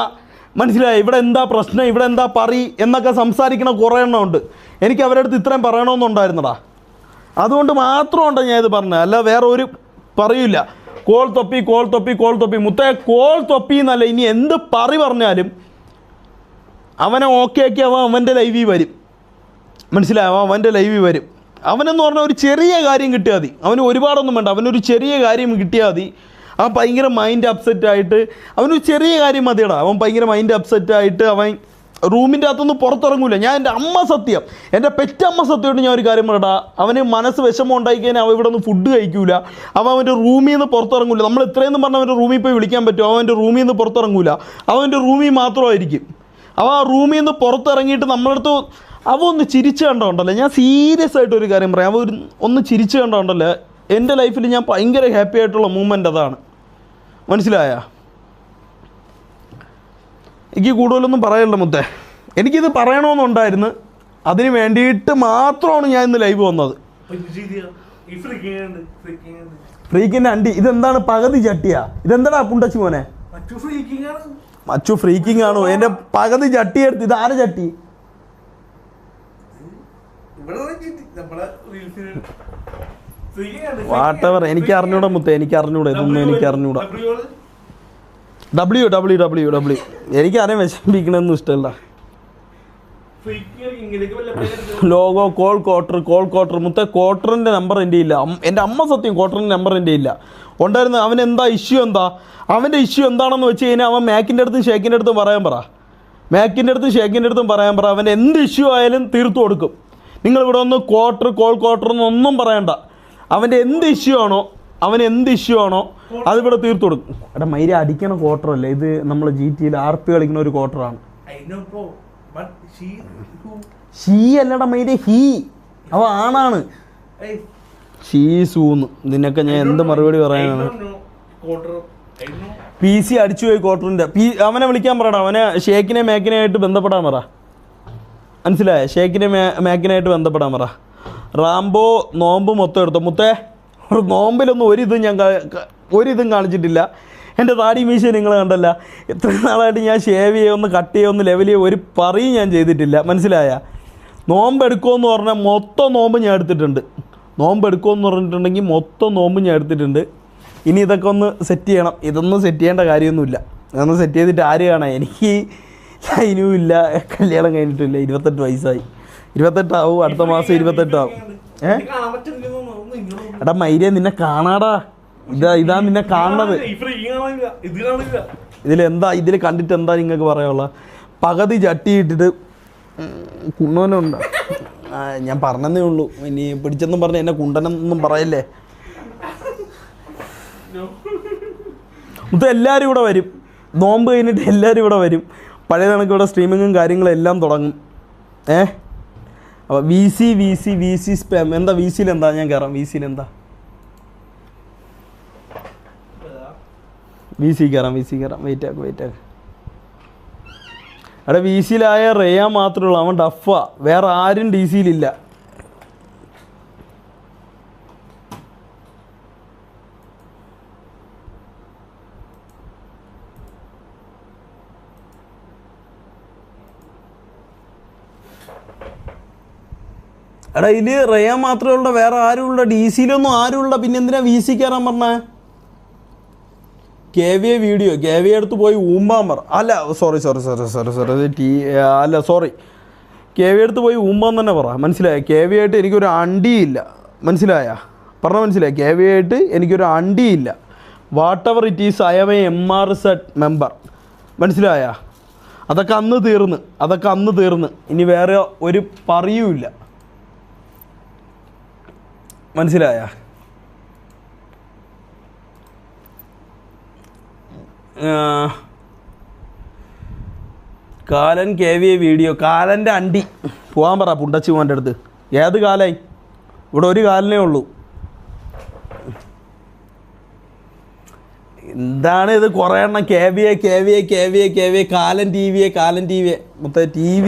മനസ്സിലായ? ഇവിടെ എന്താ പ്രശ്നം, ഇവിടെ എന്താ പറി എന്നൊക്കെ സംസാരിക്കണ കുറേ എണ്ണം ഉണ്ട്. എനിക്ക് അവരുടെ അടുത്ത് ഇത്രയും പറയണമെന്നുണ്ടായിരുന്നടാ. അതുകൊണ്ട് മാത്രമുണ്ട് ഞാൻ ഇത് പറഞ്ഞത്, അല്ല വേറെ ഒരു പറയില്ല. കോൾ തൊപ്പി മുത്തേ, കോൾ തൊപ്പി എന്നല്ല, ഇനി എന്ത് പറഞ്ഞാലും അവനെ ഓക്കെ ആക്കി അവൻ്റെ ലൈവിൽ വരും. മനസ്സിലായോ? അവൻ്റെ ലൈവിൽ വരും. അവനെന്ന് പറഞ്ഞാൽ ഒരു ചെറിയ കാര്യം കിട്ടിയാൽ മതി, അവന് ഒരുപാടൊന്നും വേണ്ട, അവനൊരു ചെറിയ കാര്യം കിട്ടിയാൽ മതി. അവൻ ഭയങ്കര മൈൻഡ് അപ്സെറ്റായിട്ട്, അവനൊരു ചെറിയ കാര്യം മതിയടാ, അവൻ ഭയങ്കര മൈൻഡ് അപ്സെറ്റായിട്ട് അവൻ റൂമിൻ്റെ അകത്തൊന്നും പുറത്തിറങ്ങൂല. ഞാൻ എൻ്റെ അമ്മ സത്യം, എൻ്റെ പെറ്റമ്മ സത്യമായിട്ട് ഞാൻ ഒരു കാര്യം പറയടാ, അവന് മനസ്സ് വിഷമം ഉണ്ടായിക്കഴിഞ്ഞാൽ അവൻ ഇവിടെ നിന്ന് ഫുഡ് കഴിക്കൂല, അവൻ്റെ റൂമിൽ നിന്ന് പുറത്തിറങ്ങൂല. നമ്മൾ ഇത്രയെന്നും പറഞ്ഞാൽ അവൻ്റെ റൂമിൽ പോയി വിളിക്കാൻ പറ്റും, അവൻ്റെ റൂമിൽ നിന്ന് പുറത്തിറങ്ങൂല, അവൻ്റെ റൂമിൽ മാത്രമായിരിക്കും. അവൻ ആ റൂമിൽ നിന്ന് പുറത്തിറങ്ങിയിട്ട് നമ്മളടുത്ത് അവ ഒന്ന് ചിരിച്ച് കണ്ടോണ്ടല്ലേ, ഞാൻ സീരിയസ് ആയിട്ടൊരു കാര്യം പറയാം, അവ ഒന്ന് ചിരിച്ച് കണ്ടോണ്ടല്ലേ, എൻ്റെ ലൈഫിൽ ഞാൻ ഭയങ്കര ഹാപ്പി ആയിട്ടുള്ള മൂമെൻ്റ് അതാണ്. മനസ്സിലായ? എനിക്ക് കൂടുതലൊന്നും പറയണ്ട മുത്തേ, എനിക്കിത് പറയണമെന്നുണ്ടായിരുന്നു, അതിന് വേണ്ടിയിട്ട് മാത്രമാണ് ഞാൻ ഇന്ന് ലൈവ് വന്നത്. ഫ്രീക്കിൻ്റെ അണ്ടി ഇതെന്താണ്? പകുതി ചട്ടിയാ? ഇതെന്താടാ പുണ്ടച്ചി മോനെ? മച്ചു ഫ്രീക്കിംഗ് ആണോ? എൻ്റെ പകുതി ചട്ടി എടുത്ത്, ഇത് ആരെ ചട്ടി? വാട്ടവർ, എനിക്ക് അറിഞ്ഞൂടാ മുത്തേ, എനിക്ക് അറിഞ്ഞൂടാ, ഇതൊന്നും എനിക്ക് അറിഞ്ഞൂടാ. WWW എനിക്കറിയാൻ വിഷമിപ്പിക്കണമെന്നും ഇഷ്ടമല്ല. ലോഗോ കോൾ ക്വാർട്ടർ മുത്തേ, ക്വാർട്ടറിൻ്റെ നമ്പർ എൻ്റെ ഇല്ല. എൻ്റെ അമ്മ സത്യം, ക്വാർട്ടറിൻ്റെ നമ്പർ എൻ്റെ ഇല്ല. ഉണ്ടായിരുന്നു. അവൻ എന്താ ഇഷ്യൂ, അവൻ്റെ ഇഷ്യൂ എന്താണെന്ന് വെച്ച് കഴിഞ്ഞാൽ അവൻ മാക്കിൻ്റെ അടുത്തും ഷേക്കിൻ്റെ അടുത്തും പറയാൻ പറ, അവൻ്റെ എന്ത് ഇഷ്യൂ ആയാലും തീർത്തു കൊടുക്കും. നിങ്ങളിവിടെ ഒന്ന് ക്വാർട്ടർ എന്നൊന്നും പറയണ്ട. അവൻ്റെ എന്ത് ഇഷ്യൂ ആണോ അതിവിടെ തീർത്തു കൊടുക്കും. എടാ മൈര അടിക്കണ ക്വാർട്ടർ അല്ലേ ഇത്, നമ്മൾ GTയിൽ RP കളിക്കുന്ന ഒരു ക്വാർട്ടറാണ്. ഷീ അല്ലടാ മൈര, ഹീ, അവ ആണാണ്. ഷീസൂന്ന് നിന്നൊക്കെ ഞാൻ എന്ത് മറുപടി പറയാനാണ്? PC അടിച്ചു പോയി ക്വാർട്ടറിൻ്റെ. അവനെ വിളിക്കാൻ പറയടാ, അവനെ ഷേക്കിനെ മേക്കിനായിട്ട് ബന്ധപ്പെടാൻ പറ. മനസ്സിലായ? ഷേക്കിനെ മേക്കിനായിട്ട് ബന്ധപ്പെടാൻ പറ. റാംബോ നോമ്പ് മൊത്തം എടുത്തോ മുത്തേ? ഒരു നോമ്പിലൊന്നും ഒരിതും കാണിച്ചിട്ടില്ല. എൻ്റെ താടി മീശ നിങ്ങൾ കണ്ടല്ല, എത്ര നാളായിട്ട് ഞാൻ ഷേവ് ചെയ്യുമെന്ന് കട്ട് ചെയ്യുമെന്ന് ലെവൽ ചെയ്യുക ഒരു പറയും ഞാൻ ചെയ്തിട്ടില്ല. മനസ്സിലായ? നോമ്പെടുക്കുമെന്ന് പറഞ്ഞാൽ മൊത്തം നോമ്പ് ഞാൻ എടുത്തിട്ടുണ്ട്. പറഞ്ഞിട്ടുണ്ടെങ്കിൽ മൊത്തം നോമ്പ് ഞാൻ എടുത്തിട്ടുണ്ട്. ഇനി ഇതൊക്കെ ഒന്ന് സെറ്റ് ചെയ്യണം. ഇതൊന്നും സെറ്റ് ചെയ്യേണ്ട കാര്യമൊന്നുമില്ല. ഇതൊന്നും സെറ്റ് ചെയ്തിട്ട് ആര് കാണാം? എനിക്ക് ലൈനും ഇല്ല, കല്യാണം കഴിഞ്ഞിട്ടില്ല, 28 വയസ്സായി. 28 ആവും, അടുത്ത മാസം 28 ആവും. എടാ മൈരേ, നിന്നെ കാണാടാ, ഇതാ നിന്നെ കാണുന്നത്. ഇതിൽ കണ്ടിട്ട് എന്താ നിങ്ങൾക്ക് പറയാനുള്ള? പകുതി ചട്ടി ഇട്ടിട്ട് കുണ്ണോനുണ്ട്. ഞാൻ പറഞ്ഞതേ ഉള്ളൂ, ഇനി പിടിച്ചെന്നും പറഞ്ഞ് എന്നെ കുണ്ടനെന്നൊന്നും പറയല്ലേ. മൊത്തം എല്ലാവരും ഇവിടെ വരും, നോമ്പ് കഴിഞ്ഞിട്ട് എല്ലാവരും ഇവിടെ വരും. പഴയ കണക്ക് ഇവിടെ സ്ട്രീമിങ്ങും കാര്യങ്ങളും എല്ലാം തുടങ്ങും. അപ്പോൾ VC സ്പാം എന്താ? VCയിൽ എന്താ? ഞാൻ കയറാം. VCയിൽ എന്താ? VC കയറാം. വെയിറ്റ് ആക്ക്. അവിടെ VCയിലായ റേയാൻ മാത്രമേ ഉള്ളൂ, അവൻ ഡഫാ, വേറെ ആരും DCയിലില്ല. എടാ ഇതിൽ റേയാൻ മാത്രമേ ഉള്ള, വേറെ ആരുമില്ല. DCയിലൊന്നും ആരുമില്ല. പിന്നെ എന്തിനാ VC കയറാൻ പറഞ്ഞേ? KVA വീഡിയോ, KVA അടുത്ത് പോയി ഊമ്പാൻ പറ. അല്ല സോറി KVA അടുത്ത് പോയി ഊമ്പാൻ തന്നെ പറ. മനസ്സിലായ? KVA ആയിട്ട് എനിക്കൊരു അണ്ടിയില്ല. മനസ്സിലായ? KVA ആയിട്ട് എനിക്കൊരു അണ്ടിയില്ല. Whatever it is, I am a MRZ member. മനസ്സിലായ? അതൊക്കെ അന്ന് തീർന്ന് ഇനി വേറെ ഒരു പറയൂല്ല. മനസ്സിലായ? കാലൻ KVA വീഡിയോ, കാലൻ്റെ അണ്ടി പോകാൻ പറ പുണ്ടച്ചി മോൻ്റെ അടുത്ത്. ഏത് കാലായി? ഇവിടെ ഒരു കാലനേ ഉള്ളൂ. എന്താണ് ഇത് കുറേ എണ്ണം KVA കാലൻ TV മൊത്തം TV.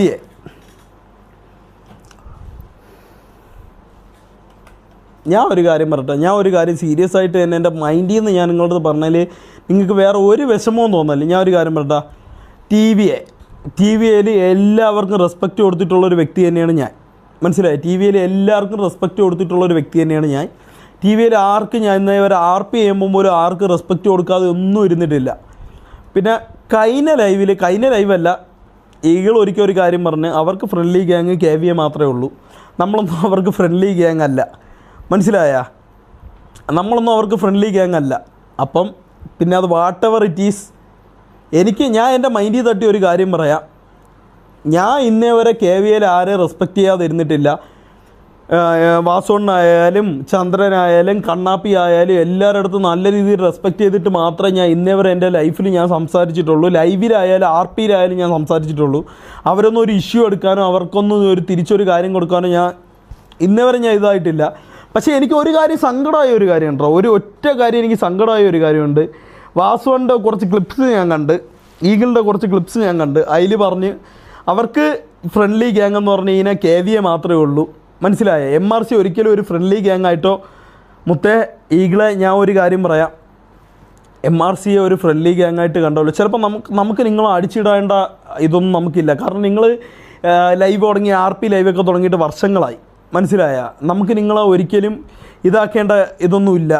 ഞാൻ ഒരു കാര്യം പറയട്ടെ, ഞാൻ ഒരു കാര്യം സീരിയസ് ആയിട്ട് തന്നെ എൻ്റെ മൈൻഡിൽ നിന്ന് ഞാൻ നിങ്ങളോട് പറഞ്ഞാൽ നിങ്ങൾക്ക് വേറെ ഒരു വിഷമവും തോന്നല്ല. ഞാൻ ഒരു കാര്യം പറയട്ടെ, TVയിൽ എല്ലാവർക്കും റെസ്പെക്റ്റ് കൊടുത്തിട്ടുള്ളൊരു വ്യക്തി തന്നെയാണ് ഞാൻ. മനസ്സിലായി? TVയിൽ എല്ലാവർക്കും റെസ്പെക്റ്റ് കൊടുത്തിട്ടുള്ളൊരു വ്യക്തി തന്നെയാണ് ഞാൻ. TVയിൽ ആർക്കും ഞാൻ ഇന്നേ വരെ RP ചെയ്യുമ്പോൾ പോലും ആർക്ക് റെസ്പെക്റ്റ് കൊടുക്കാതെ ഒന്നും ഇരുന്നിട്ടില്ല. പിന്നെ കഴിഞ്ഞ ലൈവല്ല, ഈകൾ ഒരിക്കൽ ഒരു കാര്യം പറഞ്ഞ് അവർക്ക് ഫ്രണ്ട്ലി ഗ്യാങ് KVA മാത്രമേ ഉള്ളൂ, നമ്മളൊന്നും അവർക്ക് ഫ്രണ്ട്ലി ഗ്യാങ് അല്ല. മനസ്സിലായ? നമ്മളൊന്നും അവർക്ക് ഫ്രണ്ട്ലി ഗ്യാങ് അല്ല. അപ്പം പിന്നെ അത് വാട്ട് എവർ ഇറ്റ് ഈസ്, ഞാൻ എൻ്റെ മൈൻഡിൽ തട്ടി ഒരു കാര്യം പറയാം. ഞാൻ ഇന്നേ വരെ KVAയിൽ ആരെ റെസ്പെക്റ്റ് ചെയ്യാതെ ഇരുന്നിട്ടില്ല. വാസോണ്ണായാലും ചന്ദ്രനായാലും കണ്ണാപ്പി ആയാലും എല്ലാവരുടെ അടുത്തും നല്ല രീതിയിൽ റെസ്പെക്റ്റ് ചെയ്തിട്ട് മാത്രമേ ഞാൻ ഇന്നേ വരെ എൻ്റെ ലൈഫിൽ ഞാൻ സംസാരിച്ചിട്ടുള്ളൂ. ലൈവിലായാലും RPയിലായാലും ഞാൻ സംസാരിച്ചിട്ടുള്ളൂ. അവരൊന്നും ഒരു ഇഷ്യൂ എടുക്കാനോ അവർക്കൊന്നും ഒരു തിരിച്ചൊരു കാര്യം കൊടുക്കാനോ ഞാൻ ഇന്നേ വരെ ഞാൻ ഇതായിട്ടില്ല. പക്ഷേ എനിക്ക് ഒരു കാര്യം സങ്കടമായ ഒരു കാര്യം ഉണ്ടോ, ഒറ്റ കാര്യം എനിക്ക് സങ്കടമായ ഒരു കാര്യമുണ്ട്. വാസുവിൻ്റെ കുറച്ച് ക്ലിപ്സ് ഞാൻ കണ്ട്, ഈഗിളിൻ്റെ കുറച്ച് ക്ലിപ്സ് ഞാൻ കണ്ട്. അതിൽ പറഞ്ഞ് അവർക്ക് ഫ്രണ്ട്ലി ഗ്യാങ് എന്ന് പറഞ്ഞു കഴിഞ്ഞാൽ KVA മാത്രമേ ഉള്ളൂ. മനസ്സിലായ? MRC ഒരിക്കലും ഒരു ഫ്രണ്ട്ലി ഗ്യാങ് ആയിട്ടോ മുത്തേ ഈഗിളെ ഞാൻ ഒരു കാര്യം പറയാം, MRCയെ ഒരു ഫ്രണ്ട്ലി ഗ്യാങ് ആയിട്ട് കണ്ടോളൂ. ചിലപ്പോൾ നമുക്ക് നിങ്ങളെ അടിച്ചിടേണ്ട ഇതൊന്നും നമുക്കില്ല. കാരണം നിങ്ങൾ ലൈവ് തുടങ്ങി RP ലൈവൊക്കെ തുടങ്ങിയിട്ട് വർഷങ്ങളായി. മനസ്സിലായ? നമുക്ക് നിങ്ങളെ ഒരിക്കലും ഇതാക്കേണ്ട ഇതൊന്നുമില്ല.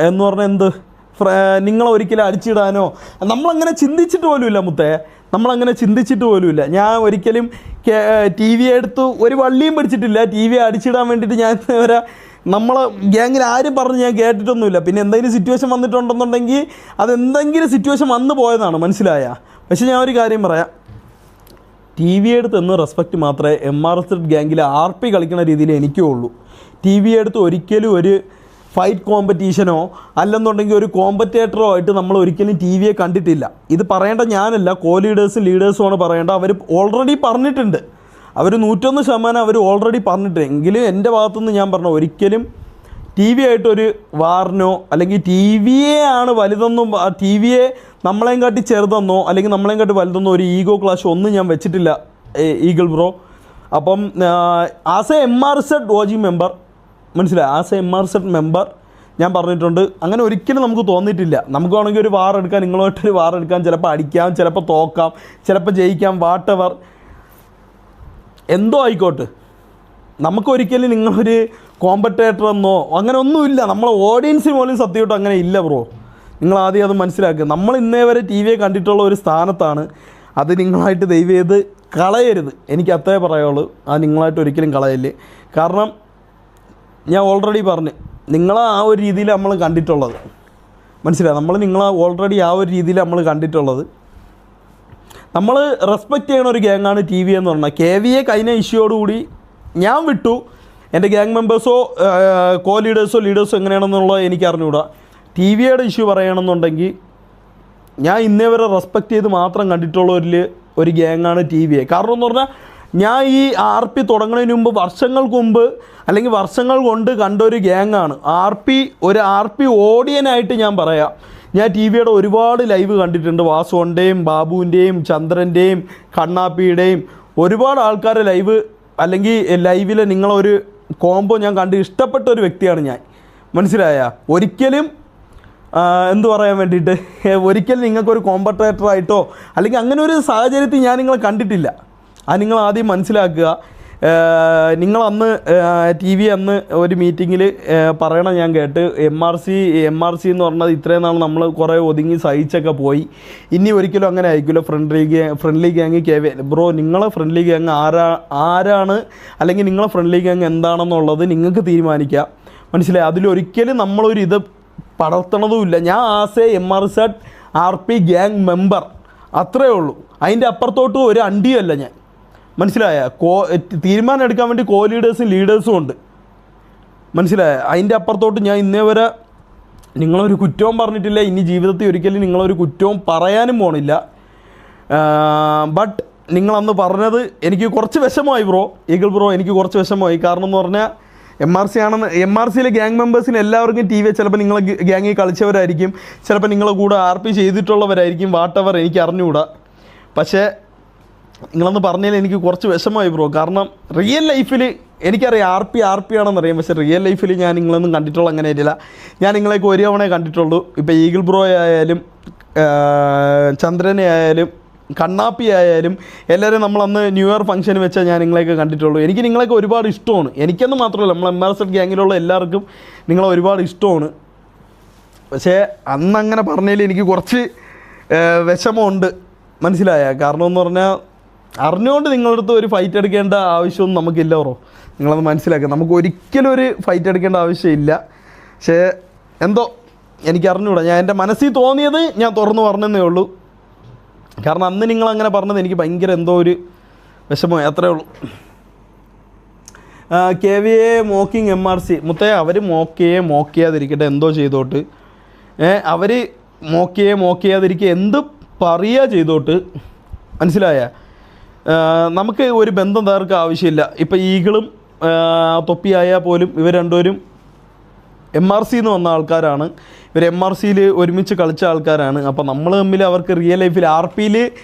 എന്ന് പറഞ്ഞാൽ നിങ്ങളെ ഒരിക്കലും അടിച്ചിടാനോ നമ്മളങ്ങനെ ചിന്തിച്ചിട്ട് പോലുമില്ല മുത്തേ, നമ്മളങ്ങനെ ചിന്തിച്ചിട്ട് പോലുമില്ല. ഞാൻ ഒരിക്കലും TV എടുത്ത് ഒരു വള്ളിയും പിടിച്ചിട്ടില്ല. TV അടിച്ചിടാൻ വേണ്ടിയിട്ട് ഞാൻ വരെ നമ്മളെ ഗ്യാങ്ങിൽ ആരും പറഞ്ഞ് ഞാൻ കേട്ടിട്ടൊന്നുമില്ല. പിന്നെ എന്തെങ്കിലും സിറ്റുവേഷൻ വന്നിട്ടുണ്ടെന്നുണ്ടെങ്കിൽ അതെന്തെങ്കിലും സിറ്റുവേഷൻ വന്നു പോയതാണ്. മനസ്സിലായ? പക്ഷേ ഞാൻ ഒരു കാര്യം പറയാം, TV എടുത്ത് എന്ന് റെസ്പെക്റ്റ് മാത്രമേ MRZ ഗ്യാങ്ങിൽ RP കളിക്കുന്ന രീതിയിൽ എനിക്കേ ഉള്ളൂ. TV എടുത്ത് ഒരിക്കലും ഒരു ഫൈറ്റ് കോമ്പറ്റീഷനോ അല്ലെന്നുണ്ടെങ്കിൽ ഒരു കോമ്പറ്റേറ്ററോ ആയിട്ട് നമ്മൾ ഒരിക്കലും TVയെ കണ്ടിട്ടില്ല. ഇത് പറയേണ്ട ഞാനല്ല, ലീഡേഴ്സുമാണ് പറയേണ്ട. അവർ ഓൾറെഡി പറഞ്ഞിട്ടുണ്ട്, അവർ 101% അവർ ഓൾറെഡി പറഞ്ഞിട്ടുണ്ട്. എങ്കിലും എൻ്റെ ഭാഗത്തുനിന്ന് ഞാൻ പറഞ്ഞു, ഒരിക്കലും TV ആയിട്ടൊരു വാറിനോ അല്ലെങ്കിൽ TVയെ ആണ് വലുതെന്നും TVയെ നമ്മളെയും കാട്ടി ചെറുതെന്നോ അല്ലെങ്കിൽ നമ്മളെയും കാട്ടി വലുതെന്നോ ഒരു ഈഗോ ക്ലാഷ് ഒന്നും ഞാൻ വെച്ചിട്ടില്ല ഈഗിൾ ബ്രോ. അപ്പം as A MRZ OG member, മനസ്സിലായി? ആസ് എ MRZ മെമ്പർ ഞാൻ പറഞ്ഞിട്ടുണ്ട്, അങ്ങനെ ഒരിക്കലും നമുക്ക് തോന്നിയിട്ടില്ല. നമുക്ക് വേണമെങ്കിൽ ഒരു വാർ എടുക്കാം, നിങ്ങളുമായിട്ടൊരു വാർ എടുക്കാം, ചിലപ്പോൾ അടിക്കാം, ചിലപ്പോൾ തോക്കാം, ചിലപ്പോൾ ജയിക്കാം, വാട്ട് എവർ എന്തോ ആയിക്കോട്ടെ. നമുക്കൊരിക്കലും നിങ്ങളൊരു കോമ്പറ്റേറ്റർ എന്നോ അങ്ങനെ ഒന്നുമില്ല. നമ്മളെ ഓഡിയൻസിന് പോലും സത്യമായിട്ട് അങ്ങനെ ഇല്ല ബ്രോ. നിങ്ങൾ ആദ്യം അത് മനസ്സിലാക്കുക. നമ്മൾ ഇന്നേ വരെ TVയെ കണ്ടിട്ടുള്ള ഒരു സ്ഥാനത്താണ്. അത് നിങ്ങളായിട്ട് ദയവ് ചെയ്ത് കളയരുത്, എനിക്ക് അത്രേ പറയുള്ളൂ. അത് നിങ്ങളായിട്ട് ഒരിക്കലും കളയല്ലേ. കാരണം ഞാൻ ഓൾറെഡി പറഞ്ഞു, നിങ്ങളെ ആ ഒരു രീതിയിൽ നമ്മൾ കണ്ടിട്ടുള്ളത്. മനസ്സിലായി? നിങ്ങളെ ഓൾറെഡി ആ ഒരു രീതിയിൽ നമ്മൾ കണ്ടിട്ടുള്ളത്. നമ്മൾ റെസ്പെക്റ്റ് ചെയ്യണ ഒരു ഗ്യാങ്ങാണ് TV എന്ന് പറഞ്ഞാൽ. KVA കഴിഞ്ഞ ഇഷ്യൂയോടുകൂടി ഞാൻ വിട്ടു. എൻ്റെ ഗ്യാങ് മെമ്പേഴ്സോ ലീഡേഴ്സോ എങ്ങനെയാണെന്നുള്ളത് എനിക്ക് അറിഞ്ഞുകൂടാ. TVയുടെ ഇഷ്യൂ പറയണമെന്നുണ്ടെങ്കിൽ ഞാൻ ഇന്നേ വരെ റെസ്പെക്റ്റ് ചെയ്ത് മാത്രം കണ്ടിട്ടുള്ള ഒരു ഗ്യാങ്ങാണ് TVA. കാരണം എന്ന് പറഞ്ഞാൽ ഞാൻ ഈ RP തുടങ്ങുന്നതിന് മുമ്പ് വർഷങ്ങൾ കൊണ്ട് കണ്ടൊരു ഗ്യാങ്ങാണ് ഒരു RP ഓഡിയനായിട്ട് ഞാൻ പറയാം. ഞാൻ TVയുടെ ഒരുപാട് ലൈവ് കണ്ടിട്ടുണ്ട്. വാസുവിൻ്റെയും ബാബുവിൻ്റെയും ചന്ദ്രൻ്റെയും കണ്ണാപ്പിയുടെയും ഒരുപാട് ആൾക്കാരുടെ ലൈവ് അല്ലെങ്കിൽ ലൈവിൽ നിങ്ങളൊരു കോംബോ ഞാൻ കണ്ട് ഇഷ്ടപ്പെട്ട ഒരു വ്യക്തിയാണ് ഞാൻ. മനസ്സിലായ? ഒരിക്കലും എന്തു പറയാൻ വേണ്ടിയിട്ട് ഒരിക്കലും നിങ്ങൾക്കൊരു കോമ്പറ്റേറ്ററായിട്ടോ അല്ലെങ്കിൽ അങ്ങനെ ഒരു സാഹചര്യത്തിൽ ഞാൻ നിങ്ങളെ കണ്ടിട്ടില്ല. അത് നിങ്ങൾ ആദ്യം മനസ്സിലാക്കുക. നിങ്ങളന്ന് TV അന്ന് ഒരു മീറ്റിങ്ങിൽ പറയണം ഞാൻ കേട്ട്, MRC എന്ന് പറഞ്ഞത് ഇത്രയും നാൾ നമ്മൾ കുറേ ഒതുങ്ങി സഹിച്ചൊക്കെ പോയി, ഇനി ഒരിക്കലും അങ്ങനെ ആയിരിക്കില്ല. ഫ്രണ്ട്ലി ഗ്യാങ് KVA ബ്രോ, നിങ്ങളെ ഫ്രണ്ട്ലി ഗ്യാങ് ആരാണ് അല്ലെങ്കിൽ നിങ്ങളെ ഫ്രണ്ട്ലി ഗ്യാങ് എന്താണെന്നുള്ളത് നിങ്ങൾക്ക് തീരുമാനിക്കാം. മനസ്സിലായി? അതിലൊരിക്കലും നമ്മളൊരു ഇത് പടർത്തണതുമില്ല. ഞാൻ as A MRZ RP gang member അത്രയേ ഉള്ളൂ. അതിൻ്റെ അപ്പുറത്തോട്ട് ഒരു അണ്ടിയല്ല ഞാൻ. മനസ്സിലായ? തീരുമാനം എടുക്കാൻ വേണ്ടി ലീഡേഴ്സും ഉണ്ട്. മനസ്സിലായ? അതിൻ്റെ അപ്പുറത്തോട്ട് ഞാൻ ഇന്നേ വരെ നിങ്ങളൊരു കുറ്റവും പറഞ്ഞിട്ടില്ല. ഇനി ജീവിതത്തിൽ ഒരിക്കലും നിങ്ങളൊരു കുറ്റവും പറയാനും പോണില്ല. ബട്ട് നിങ്ങളന്ന് പറഞ്ഞത് എനിക്ക് കുറച്ച് വിഷമമായി ഈഗിൾ ബ്രോ, എനിക്ക് കുറച്ച് വിഷമമായി. കാരണം എന്ന് പറഞ്ഞാൽ MRCയിലെ ഗ്യാങ് മെമ്പേഴ്സിന് എല്ലാവർക്കും ചിലപ്പോൾ നിങ്ങളെ ഗ്യാങ്ങിൽ കളിച്ചവരായിരിക്കും, ചിലപ്പോൾ നിങ്ങളെ കൂടെ RP ചെയ്തിട്ടുള്ളവരായിരിക്കും, വാട്ടവർ, എനിക്ക് അറിഞ്ഞുകൂടാ. പക്ഷേ നിങ്ങളന്ന് പറഞ്ഞതിൽ എനിക്ക് കുറച്ച് വിഷമമായി കാരണം റിയൽ ലൈഫിൽ എനിക്കറിയാം RP ആണെന്നറിയാം. പക്ഷേ റിയൽ ലൈഫിൽ ഞാൻ നിങ്ങളൊന്നും കണ്ടിട്ടുള്ള അങ്ങനെ ആയിട്ടില്ല. ഞാൻ നിങ്ങളെയൊക്കെ ഒരു തവണ കണ്ടിട്ടുള്ളൂ. ഇപ്പോൾ ഈഗിൾ ബ്രോ ആയാലും ചന്ദ്രനെ ആയാലും കണ്ണാപ്പി ആയാലും എല്ലാവരും നമ്മളന്ന് ന്യൂ ഇയർ ഫംഗ്ഷന് വെച്ചാൽ ഞാൻ നിങ്ങളെയൊക്കെ കണ്ടിട്ടുള്ളൂ. എനിക്ക് നിങ്ങളെയൊക്കെ ഒരുപാട് ഇഷ്ടമാണ്. എനിക്കെന്ന് മാത്രമല്ല, നമ്മൾ MRZ ഗ്യാങ്ങിലുള്ള എല്ലാവർക്കും നിങ്ങളെ ഒരുപാട് ഇഷ്ടമാണ്. പക്ഷേ അന്നങ്ങനെ പറഞ്ഞതിൽ എനിക്ക് കുറച്ച് വിഷമമുണ്ട്. മനസ്സിലായ? കാരണം എന്ന് പറഞ്ഞാൽ അറിഞ്ഞുകൊണ്ട് നിങ്ങളുടെ അടുത്ത് ഒരു ഫൈറ്റ് എടുക്കേണ്ട ആവശ്യമൊന്നും നമുക്കില്ല നിങ്ങളത് മനസ്സിലാക്കുക. നമുക്ക് ഒരിക്കലും ഒരു ഫൈറ്റ് എടുക്കേണ്ട ആവശ്യമില്ല. പക്ഷേ എന്തോ എനിക്ക് അറിഞ്ഞുകൂടാ. ഞാൻ എൻ്റെ മനസ്സിൽ തോന്നിയത് ഞാൻ തുറന്നു പറഞ്ഞതേ ഉള്ളൂ. കാരണം അന്ന് നിങ്ങളങ്ങനെ പറഞ്ഞത് എനിക്ക് ഭയങ്കര എന്തോ ഒരു വിഷമമായി, അത്രേ ഉള്ളൂ. KVA മോക്കിങ് MRC മുത്തേ, അവർ മോക്ക് ചെയ്യാതിരിക്കട്ടെ, എന്തോ ചെയ്തോട്ട്. അവർ മോക്ക് ചെയ്യാതിരിക്കുക, എന്ത് പറയുക ചെയ്തോട്ട്. മനസ്സിലായ? നമുക്ക് ഒരു ബന്ധം തകർക്കുക ആവശ്യമില്ല. ഇപ്പോൾ ഈഗിളും തൊപ്പിയായാൽ പോലും ഇവർ രണ്ടുപേരും MRCന്ന് വന്ന ആൾക്കാരാണ്. ഇവർ MRCയിൽ ഒരുമിച്ച് കളിച്ച ആൾക്കാരാണ്. അപ്പോൾ നമ്മൾ തമ്മിൽ അവർക്ക് റിയൽ ലൈഫിൽ RPയിൽ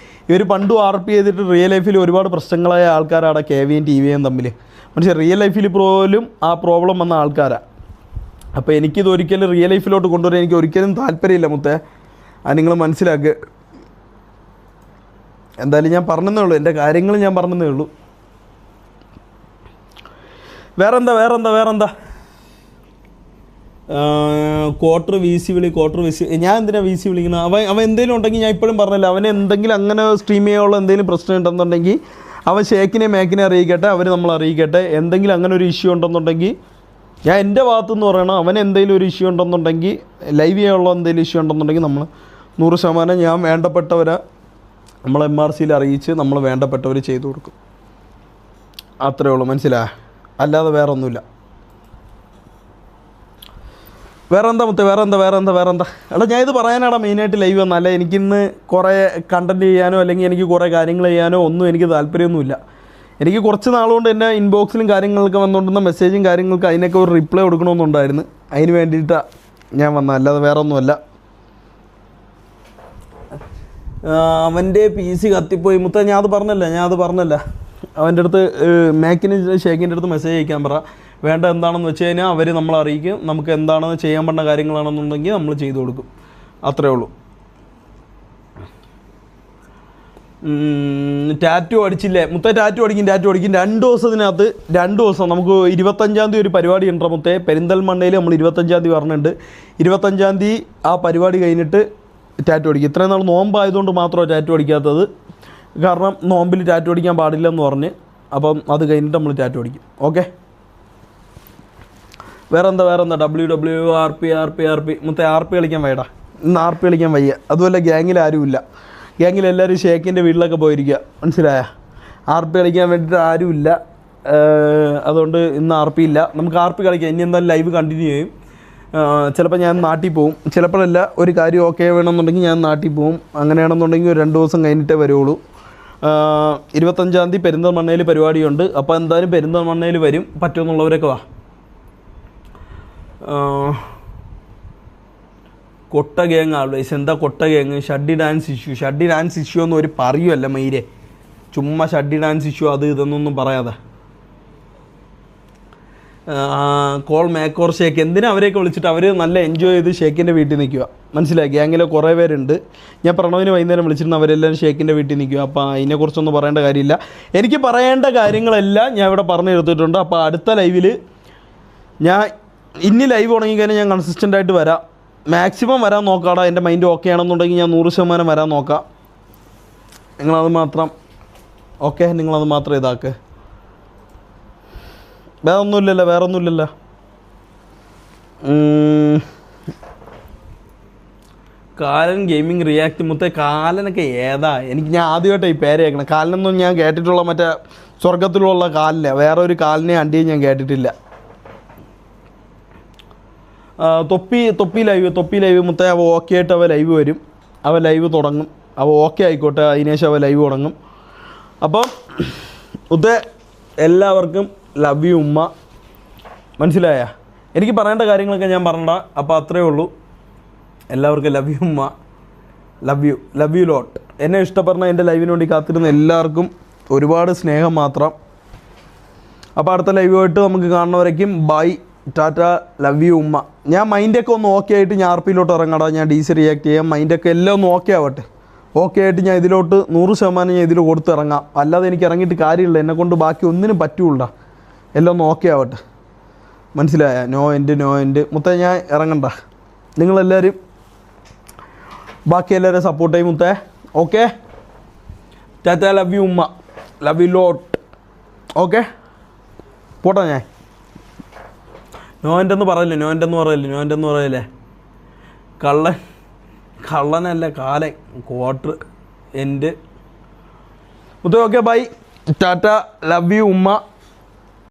ഇവർ പണ്ടും RP ചെയ്തിട്ട് റിയൽ ലൈഫിൽ ഒരുപാട് പ്രശ്നങ്ങളായ ആൾക്കാരാണ് KVയും TVയും തമ്മിൽ. പക്ഷേ റിയൽ ലൈഫിൽ പോലും ആ പ്രോബ്ലം വന്ന ആൾക്കാരാണ്. അപ്പോൾ എനിക്കിത് ഒരിക്കലും റിയൽ ലൈഫിലോട്ട് കൊണ്ടുവരാൻ എനിക്ക് ഒരിക്കലും താല്പര്യമില്ല മുത്തേ. അത് നിങ്ങൾ മനസ്സിലാക്കുക. എന്തായാലും ഞാൻ പറഞ്ഞതേ ഉള്ളൂ, എൻ്റെ കാര്യങ്ങൾ ഞാൻ പറഞ്ഞതേ ഉള്ളൂ. വേറെന്താ ക്വാർട്ടർ VC ഞാൻ എന്തിനാണ് VC വിളിക്കുന്നത്? അവൻ എന്തെങ്കിലും ഉണ്ടെങ്കിൽ ഞാൻ ഇപ്പോഴും പറഞ്ഞില്ല, അവന് എന്തെങ്കിലും അങ്ങനെ സ്ട്രീം ചെയ്യാനുള്ള എന്തെങ്കിലും പ്രശ്നം ഉണ്ടെന്നുണ്ടെങ്കിൽ അവൻ മേക്കിനെ അറിയിക്കട്ടെ, അവർ നമ്മൾ അറിയിക്കട്ടെ. എന്തെങ്കിലും അങ്ങനെ ഒരു ഇഷ്യൂ ഉണ്ടെന്നുണ്ടെങ്കിൽ ഞാൻ എൻ്റെ ഭാഗത്തുനിന്ന് പറയണം. അവന് എന്തെങ്കിലും ഒരു ഇഷ്യൂ ഉണ്ടെന്നുണ്ടെങ്കിൽ, ലൈവ് ചെയ്യാനുള്ള എന്തെങ്കിലും ഇഷ്യൂ ഉണ്ടെന്നുണ്ടെങ്കിൽ നമ്മൾ 100% ഞാൻ വേണ്ടപ്പെട്ടവരെ നമ്മൾ MRCയിൽ അറിയിച്ച് നമ്മൾ വേണ്ടപ്പെട്ടവർ ചെയ്തു കൊടുക്കും. അത്രേ ഉള്ളൂ. മനസ്സിലായ? അല്ലാതെ വേറെ ഒന്നുമില്ല. വേറെന്താ എടാ, ഞാൻ ഇത് പറയാനാടാ മെയിനായിട്ട് ലൈവ് വന്നല്ല. എനിക്കിന്ന് കുറേ കണ്ടൻറ്റ് ചെയ്യാനോ അല്ലെങ്കിൽ എനിക്ക് കുറേ കാര്യങ്ങൾ ചെയ്യാനോ ഒന്നും എനിക്ക് താല്പര്യമൊന്നുമില്ല. എനിക്ക് കുറച്ച് നാളുകൊണ്ട് എൻ്റെ ഇൻബോക്സിലും കാര്യങ്ങളൊക്കെ വന്നുകൊണ്ടിരുന്ന മെസ്സേജും കാര്യങ്ങൾക്ക് അതിനൊക്കെ ഒരു റിപ്ലൈ കൊടുക്കണമെന്നുണ്ടായിരുന്നു. അതിന് വേണ്ടിയിട്ടാണ് ഞാൻ വന്നത്, അല്ലാതെ വേറെ ഒന്നുമല്ല. അവൻ്റെ PC കത്തിപ്പോയി മുത്ത. ഞാൻ അത് പറഞ്ഞല്ല. അവൻ്റെ അടുത്ത് ഷേക്കിൻ്റെ അടുത്ത് മെസ്സേജ് അയക്കാൻ പറ. വേണ്ട എന്താണെന്ന് വെച്ച് കഴിഞ്ഞാൽ അവർ നമ്മളെ അറിയിക്കും. നമുക്ക് എന്താണെന്ന് ചെയ്യാൻ പറ്റുന്ന കാര്യങ്ങളാണെന്നുണ്ടെങ്കിൽ നമ്മൾ ചെയ്തു കൊടുക്കും. അത്രേ ഉള്ളൂ. ടാറ്റു അടിച്ചില്ലേ മുത്തേ? ടാറ്റു അടിക്കും. 2 ദിവസം നമുക്ക് 25-ാം തീയതി ഒരു പരിപാടി ഉണ്ട് മുത്തേ. പെരിന്തൽമണ്ണയിൽ നമ്മൾ 25-ാം തീയതി പറഞ്ഞിട്ടുണ്ട്. 25-ാം തീയതി ആ പരിപാടി കഴിഞ്ഞിട്ട് ടാറ്റു അടിക്കും. ഇത്രയും നാൾ നോമ്പായതുകൊണ്ട് മാത്രമാണ് ടാറ്റു അടിക്കാത്തത്. കാരണം നോമ്പിൽ ടാറ്റു അടിക്കാൻ പാടില്ലെന്ന് പറഞ്ഞ്. അപ്പം അത് കഴിഞ്ഞിട്ട് നമ്മൾ ടാറ്റു അടിക്കും. ഓക്കെ? വേറെന്താ RP മുത്തേ. RP കളിക്കാൻ വയ്യടാ. ഇന്ന് RP കളിക്കാൻ വയ്യ. അതുപോലെ ഗ്യാങ്ങിൽ ആരുമില്ല. ഗ്യാങ്ങിലെല്ലാവരും ഷേക്കിൻ്റെ വീട്ടിലൊക്കെ പോയിരിക്കുക. മനസ്സിലായ? RP കളിക്കാൻ വേണ്ടിയിട്ട് ആരുമില്ല. അതുകൊണ്ട് ഇന്ന് RP ഇല്ല. നമുക്ക് RP കളിക്കാം. ഇനി എന്തായാലും ലൈവ് കണ്ടിന്യൂ ചെയ്യും. ചിലപ്പോൾ ഞാൻ നാട്ടിൽ പോവും, ചിലപ്പോഴല്ല. ഒരു കാര്യം ഓക്കെ വേണമെന്നുണ്ടെങ്കിൽ ഞാൻ നാട്ടിൽ പോവും. അങ്ങനെയാണെന്നുണ്ടെങ്കിൽ ഒരു 2 ദിവസം കഴിഞ്ഞിട്ടേ വരുള്ളൂ. 25-ാം തീയതി പെരിന്തൽമണ്ണയിൽ പരിപാടിയുണ്ട്. അപ്പോൾ എന്തായാലും പെരിന്തൽമണ്ണയിൽ വരും. പറ്റുമെന്നുള്ളവരൊക്കെ വാ. കൊട്ട ഗ്യാങ് ആൾവേസ്. എന്താ കൊട്ട ഗ്യാങ്? ഷഡ്ഡി ഡാൻസ് ഇഷ്യൂ ഒന്നും ഒരു പറയുമല്ല മൈരെ. ചുമ്മാ ഷഡ്ഡി ഡാൻസ് ഇഷ്യൂ അത് ഇതൊന്നും പറയാതെ. Call make or shake. എന്തിനാ അവരെയൊക്കെ വിളിച്ചിട്ട്? അവർ നല്ല എൻജോയ് ചെയ്ത് ഷേക്കിൻ്റെ വീട്ടിൽ നിൽക്കുക. മനസ്സിലായി? ഗ്യാങ്ങിൽ കുറേ പേരുണ്ട്. ഞാൻ പ്രണവിന് വൈകുന്നേരം വിളിച്ചിരുന്നു. അവരെല്ലാവരും ഷേക്കിൻ്റെ വീട്ടിൽ നിൽക്കുക. അപ്പോൾ അതിനെക്കുറിച്ചൊന്നും പറയേണ്ട കാര്യമില്ല. എനിക്ക് പറയേണ്ട കാര്യങ്ങളെല്ലാം ഞാൻ ഇവിടെ പറഞ്ഞു തീർത്തിട്ടുണ്ട്. അപ്പോൾ അടുത്ത ലൈവിൽ ഞാൻ ഇനി ലൈവ് തുടങ്ങിക്കഴിഞ്ഞാൽ ഞാൻ കൺസിസ്റ്റൻ്റായിട്ട് വരാം. മാക്സിമം വരാൻ നോക്കാടാ. എൻ്റെ മൈൻഡ് ഓക്കെ ആണെന്നുണ്ടെങ്കിൽ ഞാൻ 100% വരാൻ നോക്കാം. നിങ്ങളത് മാത്രം നിങ്ങളത് മാത്രം ഇതാക്ക്. വേറെ ഒന്നുമില്ലല്ലോ. കാലൻ ഗെയിമിംഗ് റിയാക്ട് മുത്തേ കാലനൊക്കെ ഏതാ? ഞാൻ ആദ്യമായിട്ടാണ് ഈ പേര് കേൾക്കണം. കാലനൊന്നും ഞാൻ കേട്ടിട്ടുള്ള മറ്റേ സ്വർഗത്തിലുള്ള കാലില്ല, വേറെ ഒരു കാലിനെ അണ്ടിയും ഞാൻ കേട്ടിട്ടില്ല. തൊപ്പി ലൈവ് മുത്തേ അവ ഓക്കെ ആയിട്ട് അവ ലൈവ് വരും, അവ ലൈവ് തുടങ്ങും. അവ ഓക്കെ ആയിക്കോട്ടെ, അതിനുശേഷം അവ ലൈവ് തുടങ്ങും. അപ്പം മുത്തേ എല്ലാവർക്കും ലവ് യു ഉമ്മ. മനസ്സിലായ? എനിക്ക് പറയേണ്ട കാര്യങ്ങളൊക്കെ ഞാൻ പറഞ്ഞ. അപ്പോൾ അത്രയേ ഉള്ളൂ. എല്ലാവർക്കും ലവ് യു ഉമ്മ. ലവ് യു ലോട്ട്. എന്നെ ഇഷ്ടപ്പെടുന്ന എൻ്റെ ലൈവിന് വേണ്ടി കാത്തിരുന്ന എല്ലാവർക്കും ഒരുപാട് സ്നേഹം മാത്രം. അപ്പോൾ അടുത്ത ലൈവുമായിട്ട് നമുക്ക് കാണുന്നവരേക്കും ബൈ, ടാറ്റ, ലവ് യു ഉമ്മ. ഞാൻ മൈൻഡൊക്കെ ഒന്ന് ഓക്കെ ആയിട്ട് ഞാൻ ആർപ്പിയിലോട്ട് ഇറങ്ങടാ. ഞാൻ DC റിയാക്ട് ചെയ്യാം. മൈൻഡൊക്കെ എല്ലാം ഒന്ന് ഓക്കെ ആവട്ടെ. ഓക്കെ ആയിട്ട് ഞാൻ ഇതിലോട്ട് 100% ഞാൻ ഇതിൽ കൊടുത്ത് ഇറങ്ങാം. അല്ലാതെ എനിക്ക് ഇറങ്ങിയിട്ട് കാര്യമില്ല. എന്നെക്കൊണ്ട് ബാക്കി ഒന്നിനും പറ്റൂടാ. എല്ലാം ഒന്ന് ഓക്കെ ആവട്ടെ. മനസ്സിലായ? നോ എൻഡ് മുത്തേ ഞാൻ ഇറങ്ങണ്ട. നിങ്ങളെല്ലാവരും ബാക്കി എല്ലാവരും സപ്പോർട്ട് ചെയ്യും മുത്തേ. ഓക്കെ, ടാറ്റ, ലവ് യു ഉമ്മ, ലവ് യു ലോട്ട്. ഓക്കെ, പോട്ടെ. ഞാൻ നോ എൻഡെന്ന് പറയല്ലേ. കള്ളനല്ല കാലൻ, ക്വാർട്ടർ എൻഡ് മുത്തേ. Okay, bye, tata, love you ഉമ്മ.